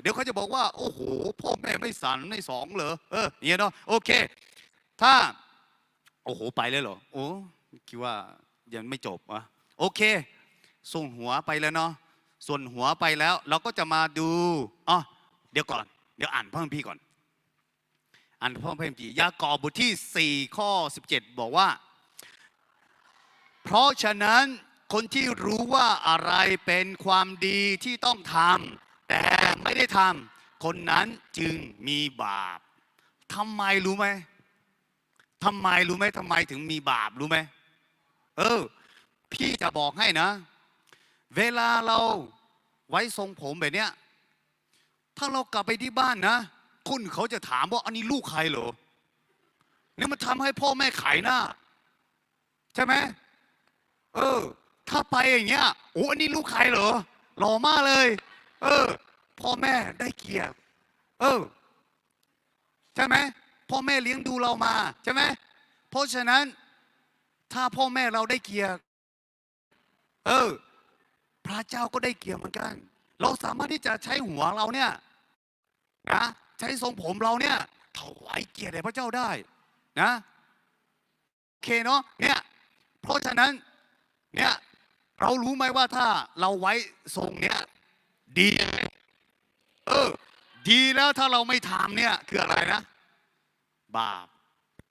เดี๋ยวเขาจะบอกว่าโอ้โหพ่อแม่ไม่สั่นไม่สองเหรอเนี่ยเนาะโอเคถ้าโอ้โหไปเลยเหรอโอ้คิดว่ายังไม่จบโอเคส่งหัวไปแล้วเนาะส่วนหัวไปแล้วเราก็จะมาดูเดี๋ยวก่อนเดี๋ยวอ่านพระคัมภีร์ก่อนอ่านพระคัมภีร์ยากอบบทที่4ข้อ17บอกว่าเพราะฉะนั้นคนที่รู้ว่าอะไรเป็นความดีที่ต้องทำแต่ไม่ได้ทำคนนั้นจึงมีบาปทำไมรู้ไหมทำไมถึงมีบาปรู้ไหมพี่จะบอกให้นะเวลาเราไว้ทรงผมแบบเนี้ยถ้าเรากลับไปที่บ้านนะคนเขาจะถามว่าอันนี้ลูกใครเหรอนี่มันทำให้พ่อแม่ขายหน้าใช่ไหมถ้าไปอย่างเงี้ยโอ้อันนี้ลูกใครเหรอหล่อมากเลยพ่อแม่ได้เกียรติใช่ไหมพ่อแม่เลี้ยงดูเรามาใช่ไหมเพราะฉะนั้นถ้าพ่อแม่เราได้เกียรติพระเจ้าก็ได้เกียรติเหมือนกันเราสามารถที่จะใช้หัวเราเนี่ยนะใช้ทรงผมเราเนี่ยถวายเกียรติแด่พระเจ้าได้นะโอเคเนาะเนี่ยเพราะฉะนั้นเนี่ยเรารู้ไหมว่าถ้าเราไว้ทรงเนี่ยดีดีแล้วถ้าเราไม่ทำเนี่ยคืออะไรนะบาป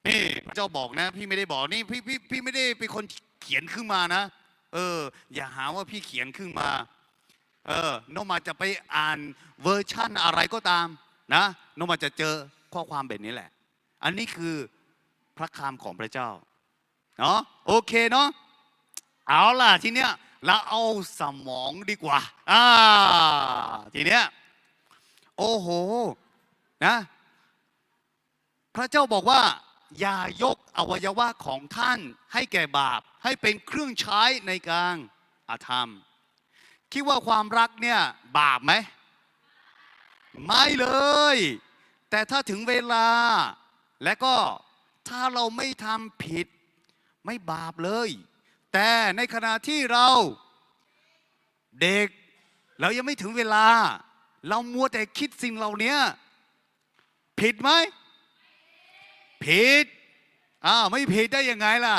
นี่พระเจ้าบอกนะพี่ไม่ได้บอกนี่พี่ไม่ได้เป็นคนเขียนขึ้นมานะอย่าหาว่าพี่เขียนขึ้นมา น้องมาจะไปอ่านเวอร์ชั่นอะไรก็ตามนะน้องมาจะเจอข้อความแบบนี้แหละอันนี้คือพระคำของพระเจ้าเนาะโอเคเนาะเอาล่ะทีเนี้ยเราเอาสมองดีกว่าทีเนี้ยโอ้โหนะพระเจ้าบอกว่าอย่ายกอวัยวะของท่านให้แก่บาปให้เป็นเครื่องใช้ในการอาธรรมคิดว่าความรักเนี่ยบาปไหมไม่เลยแต่ถ้าถึงเวลาและก็ถ้าเราไม่ทำผิดไม่บาปเลยแต่ในขณะที่เราเด็กเรายังไม่ถึงเวลาเรามัวแต่คิดสิ่งเหล่านี้ผิดไหมผิดไม่ผิดได้ยังไงล่ะ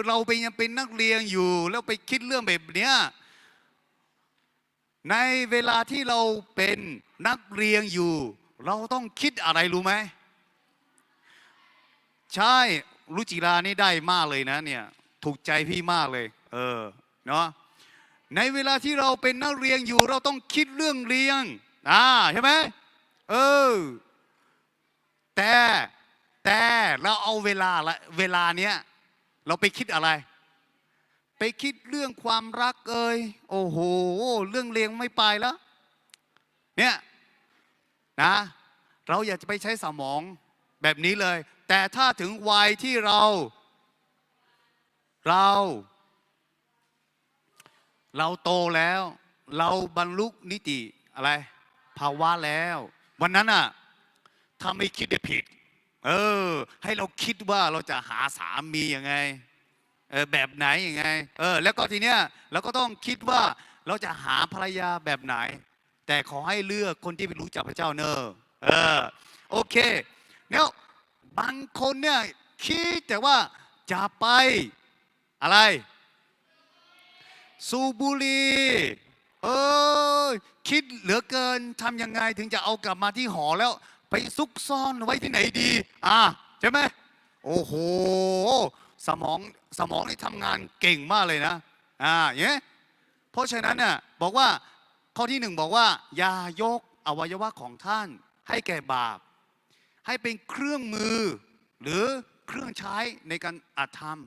เรายังเป็นนักเรียนอยู่แล้วไปคิดเรื่องแบบเนี้ยในเวลาที่เราเป็นนักเรียนอยู่เราต้องคิดอะไรรู้ไหมใช่รุจิรานี่ได้มากเลยนะเนี่ยถูกใจพี่มากเลยเนาะในเวลาที่เราเป็นนักเรียนอยู่เราต้องคิดเรื่องเรียนใช่ไหมแต่เราเอาเวลาเนี้ยเราไปคิดอะไรไปคิดเรื่องความรักโอ้โหเรื่องเรียนไม่ไปแล้วเนี่ยนะเราอยากจะไปใช้สมองแบบนี้เลยแต่ถ้าถึงวัยที่เราโตแล้วเราบรรลุนิติอะไรภาวะแล้ววันนั้นถ้าไม่คิดจะผิดให้เราคิดว่าเราจะหาสามียังไงแบบไหนยังไงแล้วก็ทีเนี้ยเราก็ต้องคิดว่าเราจะหาภรรยาแบบไหนแต่ขอให้เลือกคนที่รู้จักพระเจ้าเนอะโอเคเนี่ยบางคนเนี่ยคิดแต่ว่าจะไปอะไรสูบบุหรี่คิดเหลือเกินทำยังไงถึงจะเอากลับมาที่หอแล้วไปซุกซ่อนไว้ที่ไหนดีใช่ไหมโอ้โหสมองนี่ทำงานเก่งมากเลยนะอย่างเงี้ยเพราะฉะนั้นเนี่ยบอกว่าข้อที่1บอกว่าอย่ายกอวัยวะของท่านให้แก่บาปให้เป็นเครื่องมือหรือเครื่องใช้ในการอาธรรม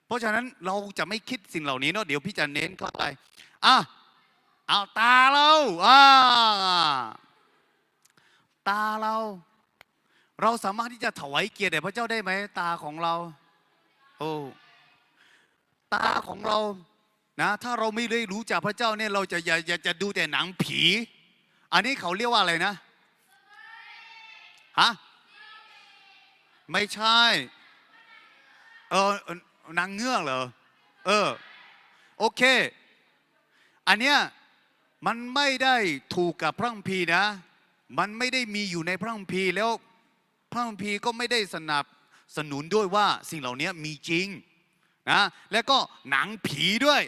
เพราะฉะนั้นเราจะไม่คิดสิ่งเหล่านี้เนาะเดี๋ยวพี่จะเน้นเข้าไปเอาตาเราสามารถที่จะถวายเกียรติแด่พระเจ้าได้ไหมตาของเราตาของเรานะถ้าเราไม่ได้รู้จักพระเจ้าเนี่ยเราจะดูแต่หนังผีอันนี้เขาเรียกว่าอะไรนะไม่ใช่นางเงือกเหรอโอเคอันเนี้ยมันไม่ได้ถูกกับพระคัมภีร์นะมันไม่ได้มีอยู่ในพระคัมภีร์แล้วพระคัมภีร์ก็ไม่ได้สนับสนุนด้วยว่าสิ่งเหล่านี้มีจริงนะแล้วก็หนังผีด้วย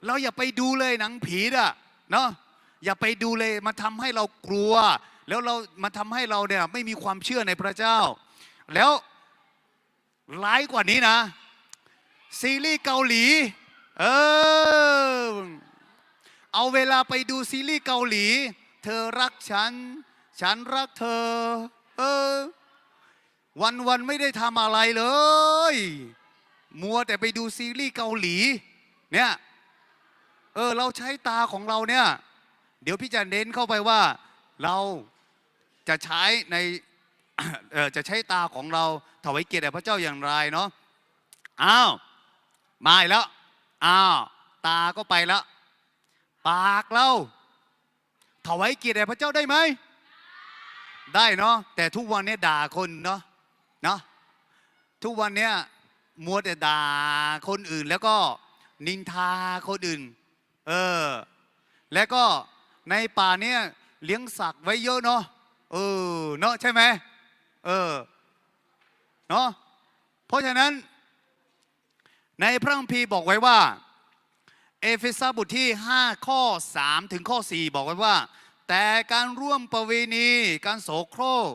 เราอย่าไปดูเลยหนังผีเนาะอย่าไปดูเลยมันทำให้เรากลัวแล้วมันทำให้เราเนี่ยไม่มีความเชื่อในพระเจ้าแล้วร้ายกว่านี้นะซีรีส์เกาหลีเอาเวลาไปดูซีรีส์เกาหลีเธอรักฉันรักเธอวันไม่ได้ทำอะไรเลยมัวแต่ไปดูซีรีส์เกาหลีเนี่ยเราใช้ตาของเราเนี่ยเดี๋ยวพี่จะเน้นเข้าไปว่าเราจะใช้ในจะใช้ตาของเราถวายเกียรติแด่พระเจ้าอย่างไรเนาะมาอีกแล้วตาก็ไปแล้วปากเราถวายเกียรติแด่พระเจ้าได้ไหมได้เนาะแต่ทุกวันนี้ด่าคนเนาะทุกวันนี้มัวแต่ด่าคนอื่นแล้วก็นินทาคนอื่นแล้วก็ในป่าเนี่ยเลี้ยงสัตว์ไว้เยอะเนาะเนาะใช่ไหมเนาะเพราะฉะนั้นในพระคัมภีร์บอกไว้ว่าเอเฟซัสบทที่5ข้อ3ถึงข้อ4บอกไว้ว่าแต่การร่วมประเวณีการโสโครก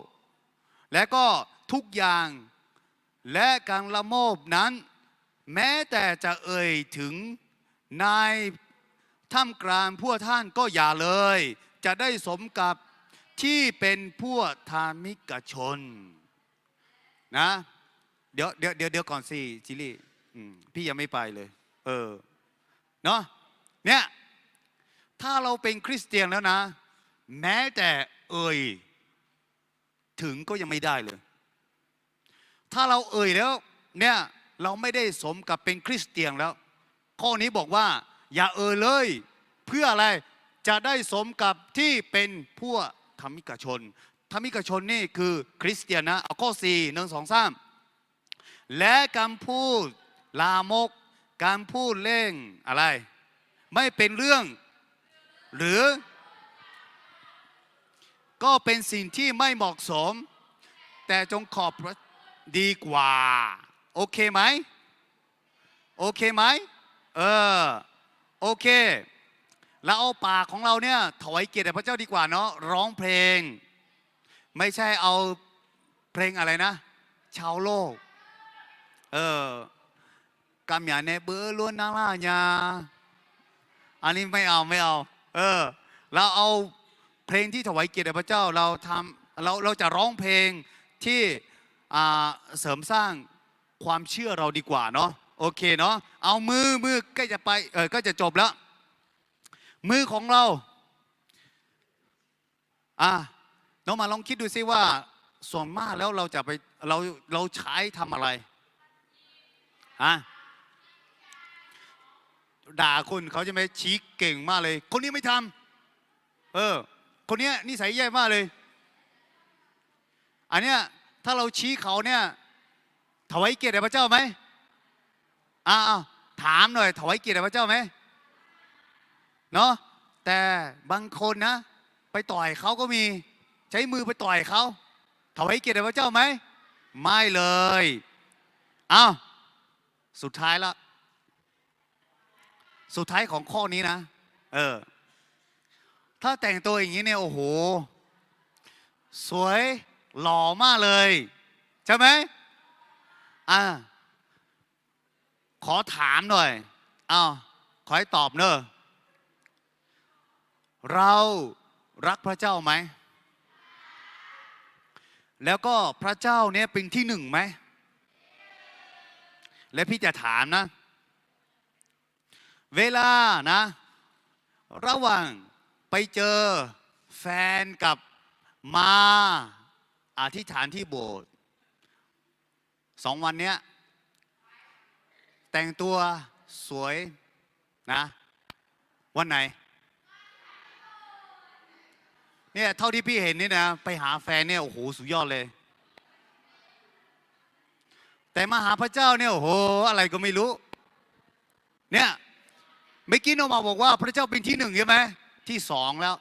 และก็ทุกอย่างและการละโมบนั้นแม้แต่จะเอ่ยถึง ในท่ามกลางพวกท่านก็อย่าเลย จะได้สมกับที่เป็นพวกธรรมิกชนนะเดี๋ยวก่อนสิจิลี่พี่ยังไม่ไปเลยเนาะเนี่ยถ้าเราเป็นคริสเตียนแล้วนะ แม้แต่ถึงก็ยังไม่ได้เลย ถ้าเราแล้วเนี่ยเราไม่ได้สมกับเป็นคริสเตียนแล้ว ข้อนี้บอกว่าอย่าเลยเพื่ออะไรจะได้สมกับที่เป็นพวกธรรมิกชนธรรมิกชนนี่คือคริสเตียนนะเอาข้อ4 1 2 3และการพูดลามกการพูดเล่งอะไรไม่เป็นเรื่องหรือก็เป็นสิ่งที่ไม่เหมาะสมแต่จงขอบดีกว่าโอเคไหมโอเคไหมโอเคแล้วเอาปากของเราเนี่ยถวายเกียรติแด่พระเจ้าดีกว่าเนาะร้องเพลงไม่ใช่เอาเพลงอะไรนะชาวโลกกำยาเนเบอร์ล้วนนาลาญาอันนี้ไม่เอาเราเอาเพลงที่ถวายเกียรติแด่พระเจ้าเราจะร้องเพลงที่เสริมสร้างความเชื่อเราดีกว่าเนาะโอเคเนาะเอามือก็จะไปก็จะจบแล้วมือของเราน้องมาลองคิดดูซิว่าส่วนมากแล้วเราจะไปเราใช้ทำอะไรด่าคนเขาจะไม่ชี้เก่งมากเลยคนนี้ไม่ทำคนนี้นิสัยแย่มากเลยอันเนี้ยถ้าเราชี้เขาเนี่ยถวายเกียรติแด่พระเจ้าไหมถามหน่อยถวายเกียรติแด่พระเจ้าไหมเนาะแต่บางคนนะไปต่อยเขาก็มีใช้มือไปต่อยเขาถวายเกียรติแด่พระเจ้าไหมไม่เลยสุดท้ายละสุดท้ายของข้อนี้นะถ้าแต่งตัวอย่างนี้เนี่ยโอ้โหสวยหล่อมากเลยใช่ไหมขอถามหน่อยขอให้ตอบเนอะเรารักพระเจ้าไหมแล้วก็พระเจ้าเนี่ยเป็นที่หนึ่งไหมและพี่จะถามนะเวลานะระหว่างไปเจอแฟนกับมาอธิษฐานที่โบสถ์2 วันเนี้ยแต่งตัวสวยนะวันไหนเนี่ยเท่าที่พี่เห็นนี่นะไปหาแฟนเนี่ยโอ้โหสุดยอดเลยแต่มาหาพระเจ้าเนี่ยโอ้โหอะไรก็ไม่รู้เนี่ยเมื่อกี้น้องมาบอกว่าพระเจ้าเป็นที่1ใช่ไหมที่2แล้ว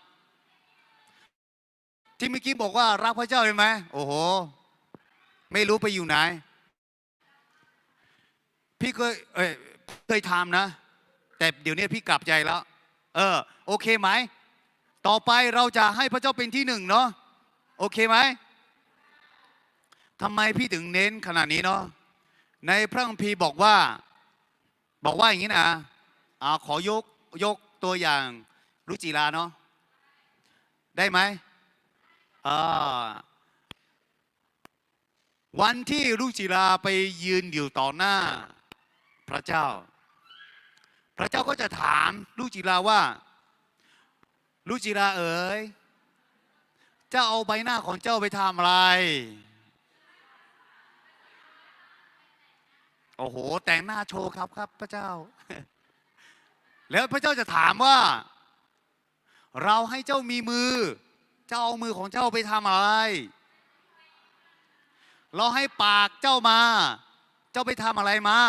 ที่เมื่อกี้บอกว่ารักพระเจ้าใช่ไหมโอ้โหไม่รู้ไปอยู่ไหนพี่เคยทำนะแต่เดี๋ยวนี้พี่กลับใจแล้วโอเคไหมต่อไปเราจะให้พระเจ้าเป็นที่1เนาะโอเคไหมทำไมพี่ถึงเน้นขนาดนี้เนาะในพระคัมภีร์บอกว่าอย่างนี้นะขอยกตัวอย่างรุจิราเนาะได้ไหมวันที่รุจิราไปยืนอยู่ต่อหน้าพระเจ้าก็จะถามรุจิราว่ารุจิราเอ๋ยเจ้าเอาใบหน้าของเจ้าไปทำอะไรโอ้โหแต่งหน้าโชว์ครับพระเจ้า แล้วพระเจ้าจะถามว่าเราให้เจ้ามีมือเจ้าเอามือของเจ้าไปทำอะไรเราให้ปากเจ้ามาเจ้าไปทำอะไรมา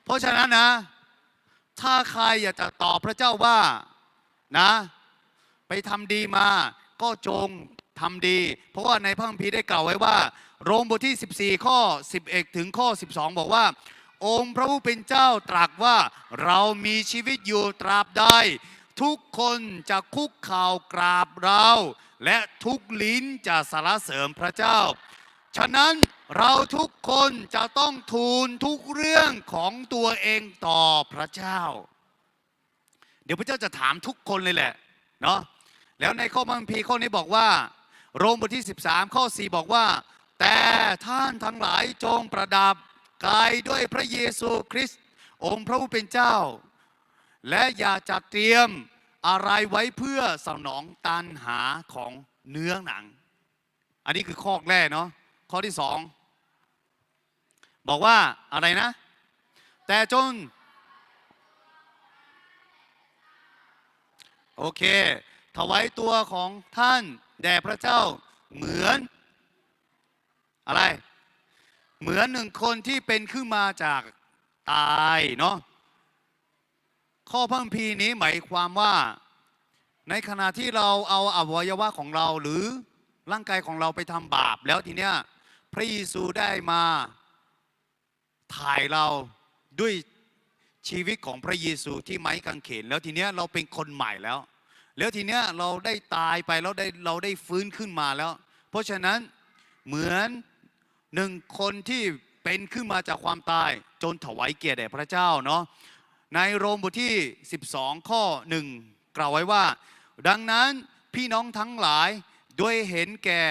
เพราะฉะนั้นนะถ้าใครอยากจะตอบพระเจ้าว่านะไปทำดีมาก็จงทำดีเพราะว่าในพระคัมภีร์ได้กล่าวไว้ว่าโรมบทที่14ข้อ11ถึงข้อ12บอกว่าองค์พระผู้เป็นเจ้าตรัสว่าเรามีชีวิตอยู่ตราบใดทุกคนจะคุกเข่ากราบเราและทุกลิ้นจะสรรเสริญพระเจ้าฉะนั้น เราทุกคนจะต้องทูลทุกเรื่องของตัวเองต่อพระเจ้า เดี๋ยวพระเจ้าจะถามทุกคนเลยแหละเนาะแล้วในข้อพระคัมภีร์ข้อนี้บอกว่าโรมบทที่13ข้อ4บอกว่าแต่ท่านทั้งหลายจงประดับกายด้วยพระเยซูคริสต์องค์พระผู้เป็นเจ้าและอย่าจัดเตรียมอะไรไว้เพื่อสนองตัณหาของเนื้อหนังอันนี้คือข้อแรกเนาะข้อที่สองบอกว่าอะไรนะแต่จงโอเคถวายตัวของท่านแด่พระเจ้าเหมือนอะไรเหมือนหนึ่งคนที่เป็นขึ้นมาจากตายเนาะข้อพระคัมภีร์นี้หมายความว่าในขณะที่เราเอาอวัยวะของเราหรือร่างกายของเราไปทำบาปแล้วทีเนี้ยพระเยซูได้มาถ่ายเราด้วยชีวิตของพระเยซูที่ไม้กางเขนแล้วทีเนี้ยเราเป็นคนใหม่แล้วทีเนี้ยเราได้ตายไปแล้วเราได้ฟื้นขึ้นมาแล้วเพราะฉะนั้นเหมือนหนึ่งคนที่เป็นขึ้นมาจากความตายจนถวายเกียรติแด่พระเจ้าเนาะในโรมบทที่12ข้อ1กล่าวไว้ว่าดังนั้นพี่น้องทั้งหลายด้วยเห็นแก่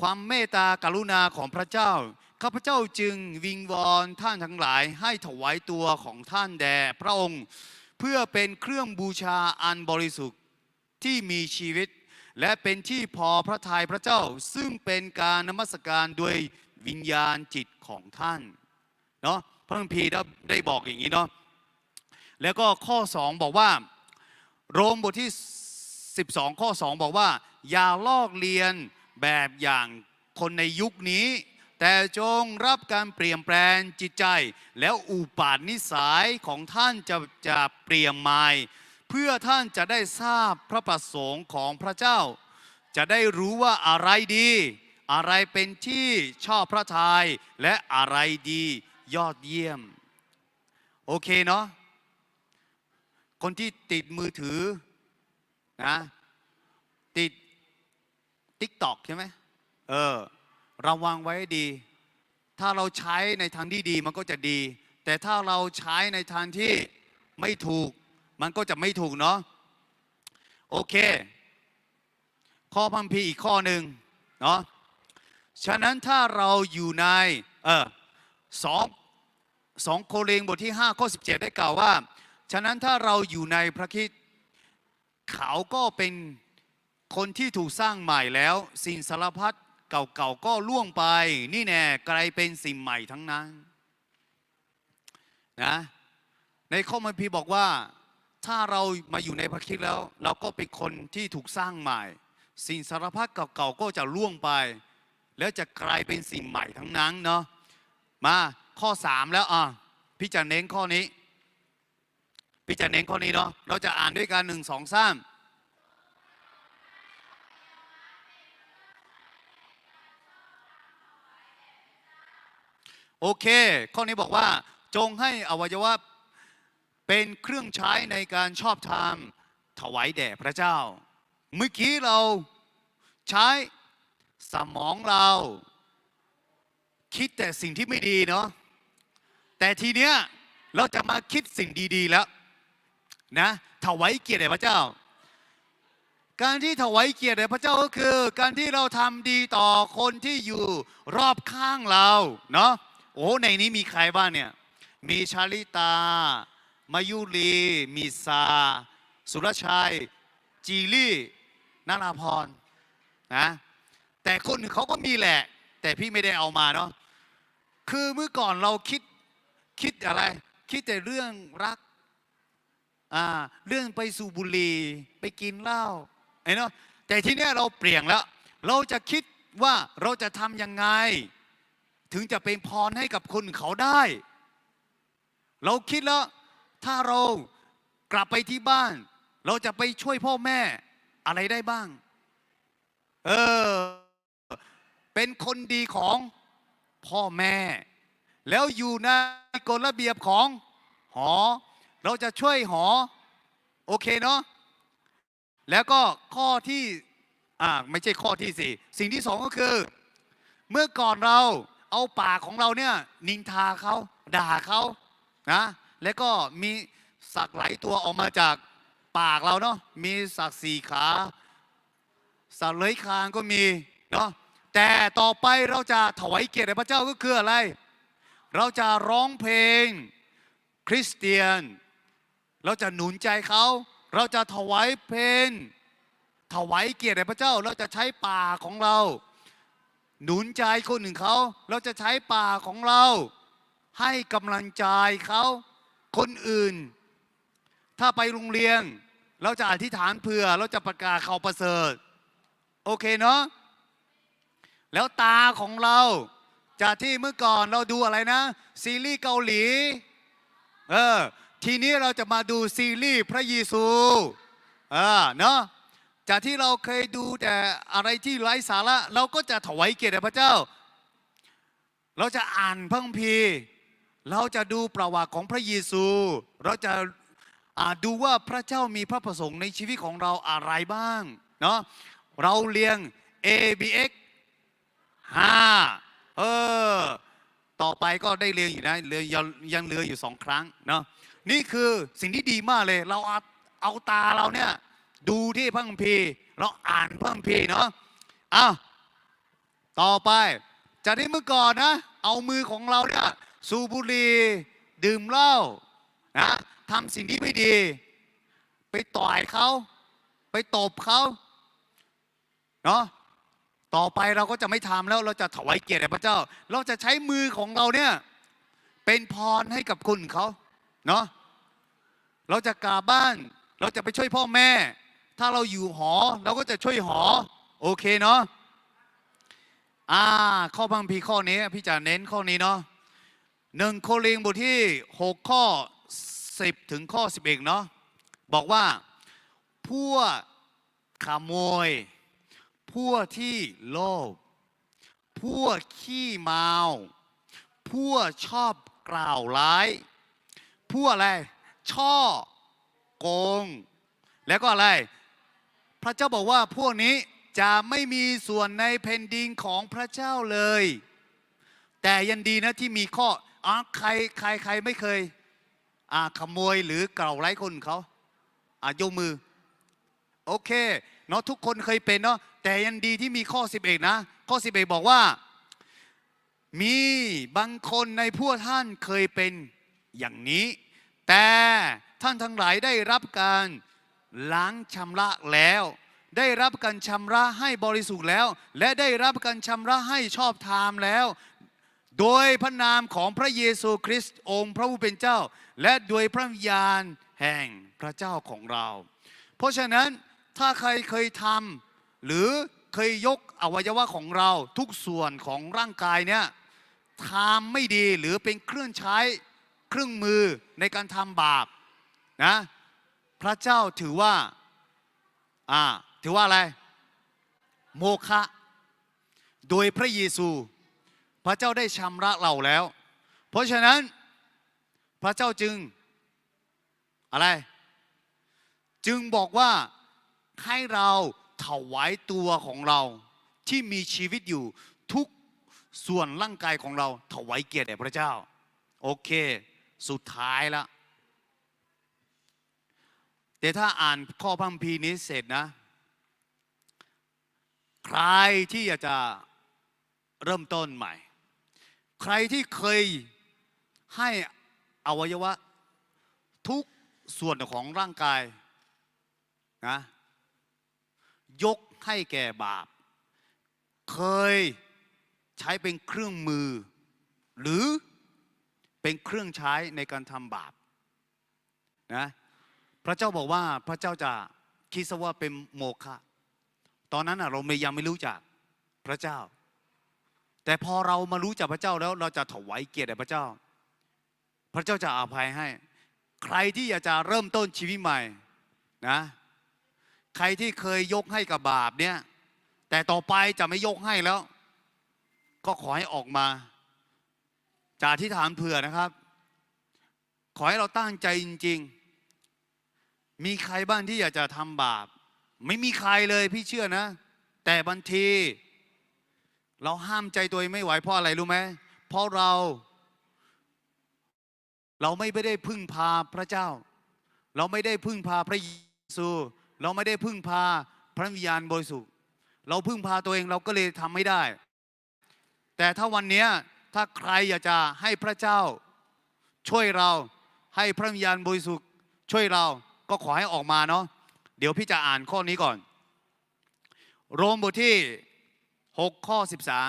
ความเมตตากรุณาของพระเจ้าข้าพเจ้าจึงวิงวอนท่านทั้งหลายให้ถวายตัวของท่านแด่พระองค์เพื่อเป็นเครื่องบูชาอันบริสุทธิ์ที่มีชีวิตและเป็นที่พอพระทัยพระเจ้าซึ่งเป็นการนมัสการด้วยวิญญาณจิตของท่านเนาะพระคัมภีร์ได้บอกอย่างนี้เนาะแล้วก็ข้อ2บอกว่าโรมบทที่12ข้อ2บอกว่าอย่าลอกเลียนแบบอย่างคนในยุคนี้แต่จงรับการเปลี่ยนแปลงจิตใจแล้วอุปาณิสัยของท่านจะเปลี่ยนใหม่เพื่อท่านจะได้ทราบพระประสงค์ของพระเจ้าจะได้รู้ว่าอะไรดีอะไรเป็นที่ชอบพระทัยและอะไรดียอดเยี่ยมโอเคเนาะคนที่ติดมือถือนะติด TikTok ใช่ไหมระวังไว้ดีถ้าเราใช้ในทางที่ดีมันก็จะดีแต่ถ้าเราใช้ในทางที่ไม่ถูกมันก็จะไม่ถูกเนาะโอเคข้อพระคัมภีร์อีกข้อหนึ่งเนาะฉะนั้นถ้าเราอยู่ใน2โครินธ์บทที่5ข้อ17ได้กล่าวว่าฉะนั้นถ้าเราอยู่ในพระคริสต์เขาก็เป็นคนที่ถูกสร้างใหม่แล้วสิ่งสารพัดเก่าๆก็ล่วงไปนี่แน่กลายเป็นสิ่งใหม่ทั้งนั้นนะในข้อพระคัมภีร์บอกว่าถ้าเรามาอยู่ในพระคริสต์แล้วเราก็เป็นคนที่ถูกสร้างใหม่สิ่งสารพัดเก่าๆก็จะล่วงไปแล้วจะกลายเป็นสิ่งใหม่ทั้งนั้นเนาะมาข้อ3แล้วพี่จะเน้นข้อนี้เนาะเราจะอ่านด้วยกัน1 2 3โอเคข้อนี้บอกว่าจงให้อวัยวะเป็นเครื่องใช้ในการชอบธรรมถวายแด่พระเจ้าเมื่อกี้เราใช้สมองเราคิดแต่สิ่งที่ไม่ดีเนาะแต่ทีเนี้ยเราจะมาคิดสิ่งดีๆแล้วนะถวายเกียรติแด่พระเจ้าการที่ถวายเกียรติแด่พระเจ้าก็คือการที่เราทำดีต่อคนที่อยู่รอบข้างเราเนาะโอ้ในนี้มีใครบ้างเนี่ยมีชาลิตามายุรีมีซาสุรชัยจีลี่นาราพรนะแต่คนอื่นเขาก็มีแหละแต่พี่ไม่ได้เอามาเนาะคือเมื่อก่อนเราคิดอะไรคิดแต่เรื่องรักเรื่องไปสูบบุหรี่ไปกินเหล้าเนาะแต่ทีเนี้ยเราเปลี่ยนแล้วเราจะคิดว่าเราจะทำยังไงถึงจะเป็นพรให้กับคนเขาได้เราคิดแล้วถ้าเรากลับไปที่บ้านเราจะไปช่วยพ่อแม่อะไรได้บ้างเป็นคนดีของพ่อแม่แล้วอยู่ในกฎระเบียบของหอเราจะช่วยหอโอเคเนาะแล้วก็ข้อที่ไม่ใช่ข้อที่4สิ่งที่2ก็คือเมื่อก่อนเรา เอาปากของเราเนี่ยนินทาเขาด่าเขานะแล้วก็มีสักไหลตัวออกมาจากปากเราเนาะมีสักสี่ขาสัตว์เลื้อยคลานก็มีเนาะแต่ต่อไปเราจะถวายเกียรติแด่พระเจ้าก็คืออะไรเราจะร้องเพลงคริสเตียนเราจะหนุนใจเขาเราจะถวายเพลงถวายเกียรติแด่พระเจ้าเราจะใช้ปากของเราหนุนใจคนหนึ่งเขาเราจะใช้ปากของเราให้กำลังใจเขาคนอื่นถ้าไปโรงเรียนเราจะอธิษฐานเผื่อเราจะประกาศข่าวประเสริฐโอเคเนาะแล้วตาของเราจากที่เมื่อก่อนเราดูอะไรนะซีรีส์เกาหลีทีนี้เราจะมาดูซีรีส์พระเยซูเนาะจากที่เราเคยดูแต่อะไรที่ไร้สาระเราก็จะถวายเกียรติแด่พระเจ้าเราจะอ่านพระคัมภีร์เราจะดูประวัติของพระเยซูเราจะดูว่าพระเจ้ามีพระประสงค์ในชีวิตของเราอะไรบ้างเนาะเราเรียน ABX 5ต่อไปก็ได้เรียนอยู่นะยังเหลืออยู่2 ครั้งเนาะนี่คือสิ่งที่ดีมากเลยเราเอาตาเราเนี่ยดูที่พระคัมภีร์เราอ่านพระคัมภีร์เนาะต่อไปจากที่เมื่อก่อนนะเอามือของเราเนี่ยสูบบุหรี่ดื่มเหล้านะทำสิ่งที่ไม่ดีไปต่อยเขาไปตบเขาเนาะต่อไปเราก็จะไม่ทำแล้วเราจะถวายเกียรติแด่พระเจ้าเราจะใช้มือของเราเนี่ยเป็นพรให้กับคนเขาเนาะเราจะกลับบ้านเราจะไปช่วยพ่อแม่ถ้าเราอยู่หอเราก็จะช่วยหอโอเคเนาะข้อพระคัมภีร์ข้อนี้พี่จะเน้นข้อนี้เนาะ1 โครินธ์บทที่6ข้อ10ถึงข้อ11เนาะบอกว่าพวกขโมยพวกที่โลภพวกขี้เมาพวกชอบกล่าวร้ายพวกอะไรช่อโกงแล้วก็อะไรพระเจ้าบอกว่าพวกนี้จะไม่มีส่วนในแผ่นดินของพระเจ้าเลยแต่ยังดีนะที่มีข้อใครไม่เคยขโมยหรือกล่าวร้ายคนเขายกมือโอเคเนาะทุกคนเคยเป็นเนาะแต่ยังดีที่มีข้อ11นะข้อ11บอกว่ามีบางคนในพวกท่านเคยเป็นอย่างนี้แต่ท่านทั้งหลายได้รับการล้างชำระแล้วได้รับการชำระให้บริสุทธิ์แล้วและได้รับการชำระให้ชอบธรรมแล้วโดยพระนามของพระเยซูคริสต์องค์พระผู้เป็นเจ้าและโดยพระวิญญาณแห่งพระเจ้าของเราเพราะฉะนั้นถ้าใครเคยทำหรือเคยยกอวัยวะของเราทุกส่วนของร่างกายเนี่ยทำไม่ดีหรือเป็นเครื่องใช้เครื่องมือในการทำบาปนะพระเจ้าถือว่าอะไรโมฆะโดยพระเยซูพระเจ้าได้ชำระเราแล้วเพราะฉะนั้นพระเจ้าจึงอะไรจึงบอกว่าให้เราถวายตัวของเราที่มีชีวิตอยู่ทุกส่วนร่างกายของเราถวายเกียรติแด่พระเจ้าโอเคสุดท้ายแล้วแต่ถ้าอ่านข้อพระคัมภีร์นี้เสร็จนะใครที่อยากจะเริ่มต้นใหม่ใครที่เคยให้อวัยวะทุกส่วนของร่างกายนะยกให้แก่บาปเคยใช้เป็นเครื่องมือหรือเป็นเครื่องใช้ในการทำบาปนะพระเจ้าบอกว่าพระเจ้าจะคิดซะว่าเป็นโมฆะตอนนั้นเรายังไม่รู้จักพระเจ้าแต่พอเรามารู้จักพระเจ้าแล้วเราจะถวายเกียรติแด่พระเจ้าพระเจ้าจะอภัยให้ใครที่อยากจะเริ่มต้นชีวิตใหม่นะใครที่เคยยกให้กับบาปเนี่ยแต่ต่อไปจะไม่ยกให้แล้วก็ขอให้ออกมาจากอธิษฐานเผื่อนะครับขอให้เราตั้งใจจริงๆมีใครบ้างที่อยากจะทำบาปไม่มีใครเลยพี่เชื่อนะแต่บางทีเราห้ามใจตัวเองไม่ไหวเพราะอะไรรู้ไหม เพราะเราไม่ได้พึ่งพาพระเจ้า เราไม่ได้พึ่งพาพระเยซู เราไม่ได้พึ่งพาพระวิญญาณบริสุทธิ์เราพึ่งพาตัวเองเราก็เลยทำไม่ได้ แต่ถ้าวันนี้ถ้าใครอยากจะให้พระเจ้าช่วยเราให้พระวิญญาณบริสุทธิ์ช่วยเราก็ขอให้ออกมาเนาะเดี๋ยวพี่จะอ่านข้อนี้ก่อนโรมบทที่6ข้อ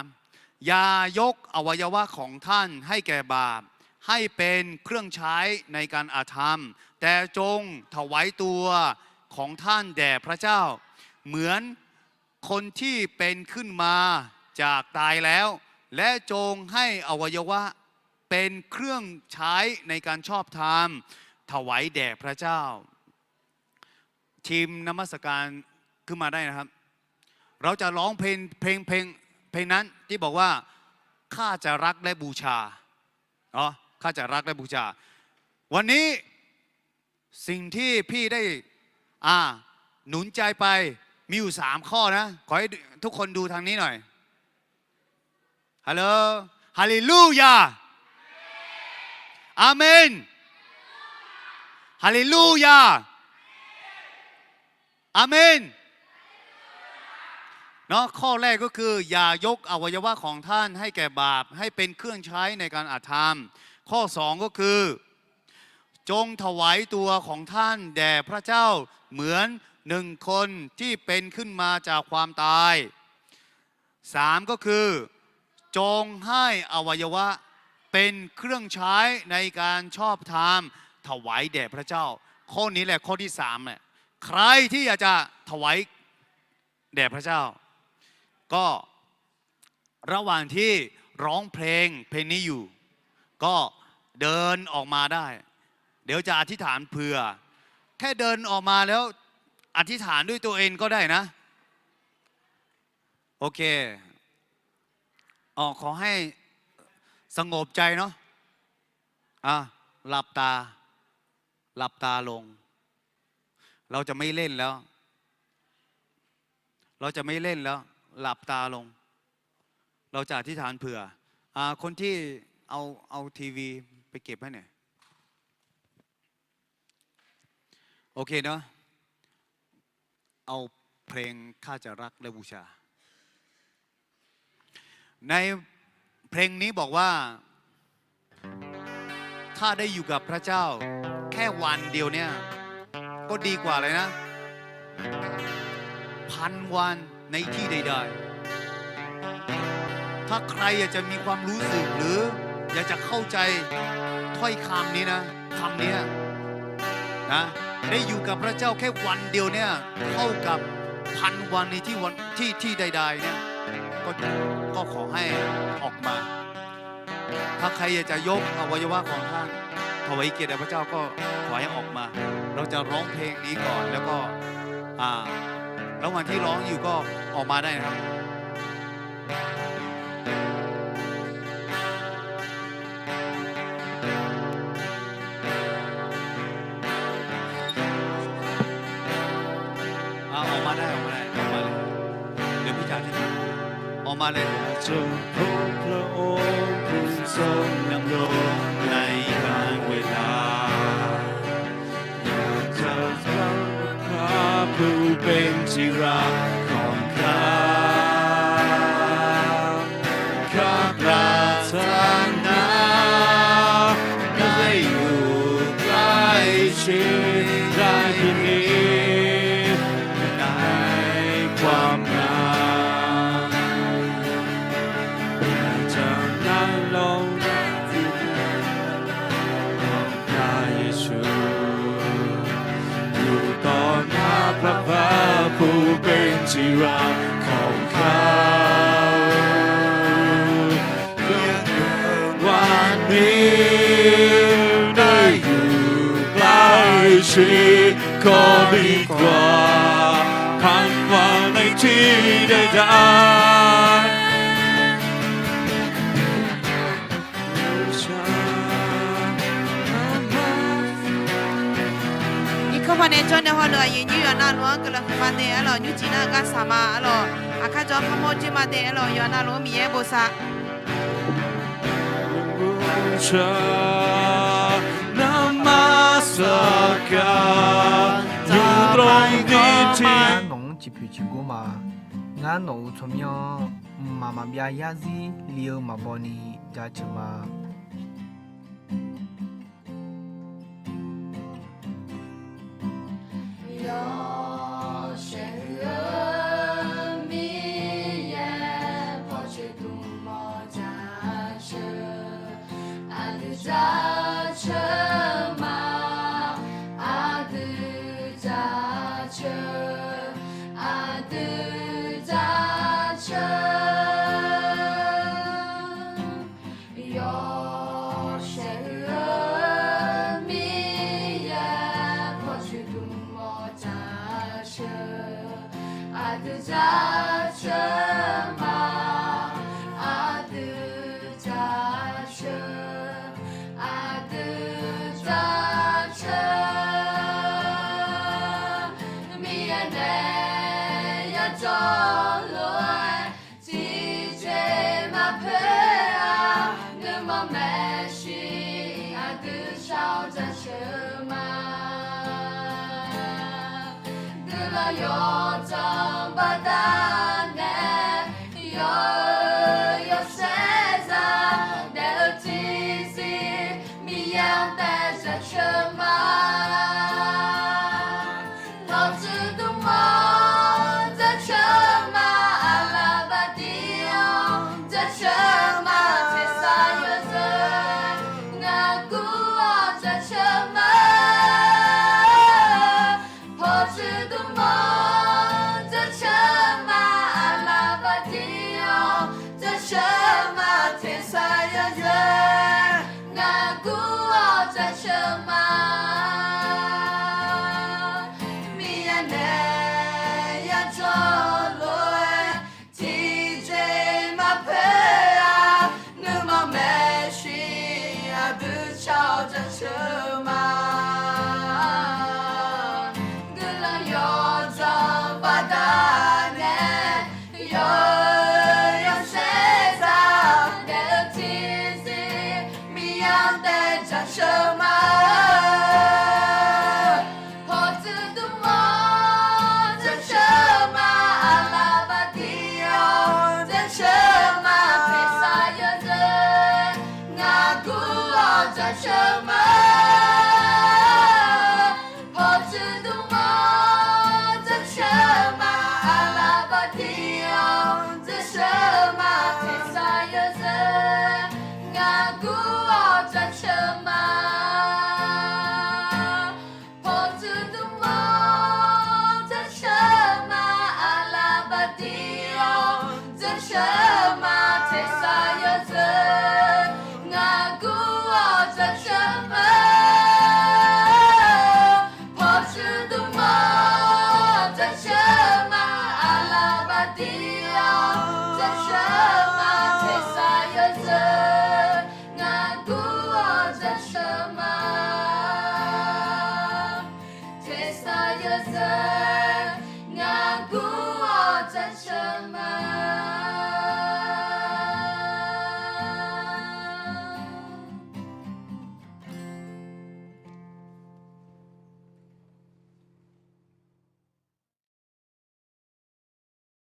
13อย่ายกอวัยวะของท่านให้แก่บาปให้เป็นเครื่องใช้ในการอาธรรมแต่จงถวายตัวของท่านแด่พระเจ้าเหมือนคนที่เป็นขึ้นมาจากตายแล้วและจงให้อวัยวะเป็นเครื่องใช้ในการชอบธรรมถวายแด่พระเจ้าทีมนมัสการขึ้นมาได้นะครับเราจะร้องเพลงนั้นที่บอกว่าข้าจะรักและบูชาข้าจะรักและบูชาวันนี้สิ่งที่พี่ได้หนุนใจไปมีอยู่3ข้อนะขอให้ทุกคนดูทางนี้หน่อยฮัลโหลฮาเลลูยาอาเมนฮาเลลูยาอาเมนเนาะข้อแรกก็คืออย่ายกอวัยวะของท่านให้แก่บาปให้เป็นเครื่องใช้ในการอาธรรมข้อ2ก็คือจงถวายตัวของท่านแด่พระเจ้าเหมือน1คนที่เป็นขึ้นมาจากความตาย3ก็คือจงให้อวัยวะเป็นเครื่องใช้ในการชอบธรรมถวายแด่พระเจ้าข้อนี้แหละข้อที่3เนี่ยใครที่อยากจะถวายแด่พระเจ้าก็ระหว่างที่ร้องเพลงนี้อยู่ก็เดินออกมาได้เดี๋ยวจะอธิษฐานเผื่อแค่เดินออกมาแล้วอธิษฐานด้วยตัวเองก็ได้นะโอเคขอให้สงบใจเนาะหลับตาลงเราจะไม่เล่นแล้วหลับตาลงเราจะอธิษฐานเผื่อคนที่เอาทีวีไปเก็บให้หน่อยโอเคเนาะเอาเพลงข้าจะรักและบูชาในเพลงนี้บอกว่าถ้าได้อยู่กับพระเจ้าแค่วันเดียวเนี่ยก็ดีกว่าเลยนะ1,000 วันในที่ใดๆถ้าใครอยากจะมีความรู้สึกหรืออยากจะเข้าใจถ้อยคำนี้นะคำนี้นะได้อยู่กับพระเจ้าแค่วันเดียวเนี่ยเท่ากับ1,000 วันในที่ใดๆเนี่ยก็ขอให้ออกมาถ้าใครอยากจะยกอวัยวะของท่านถวายเกียรติแด่พระเจ้าก็ขอให้ออกมาเราจะร้องเพลงนี้ก่อนแล้วก็ระหว่างที่ร้องอยู่ก็ออกมาได้นะครับออกมาเลยเดี๋ยวพี่จ๋าจะออกมาเลยจงพบพระองค์ผู้ทรงดำรงในการเวลาอยากจะฟังพระผู้เป็นที่รักของข้าปรารถนาได้อยู่ใกล้ชิดได้ยินในความงามจะนั่งลงที่ของพระเยซูอยู่ต่อหน้าพระพักตร์ผู้เป็นที่รักของเขาวันนี้ได้อยู่ใกล้ชิดก็ดีกว่า1,000 วันในที่ใดIko pane jone hono yinyu yana lo kala mate alo nyu jina ga sama alo akajo kamo jima de alo yana lo miye bosa เชิญนมัสการอยู่ตรงนี้ที่ น้องจิพิจิกูมางานหนูชมยอมาบยายาซีเลียวมาบอนีจาชมาngaku aja cema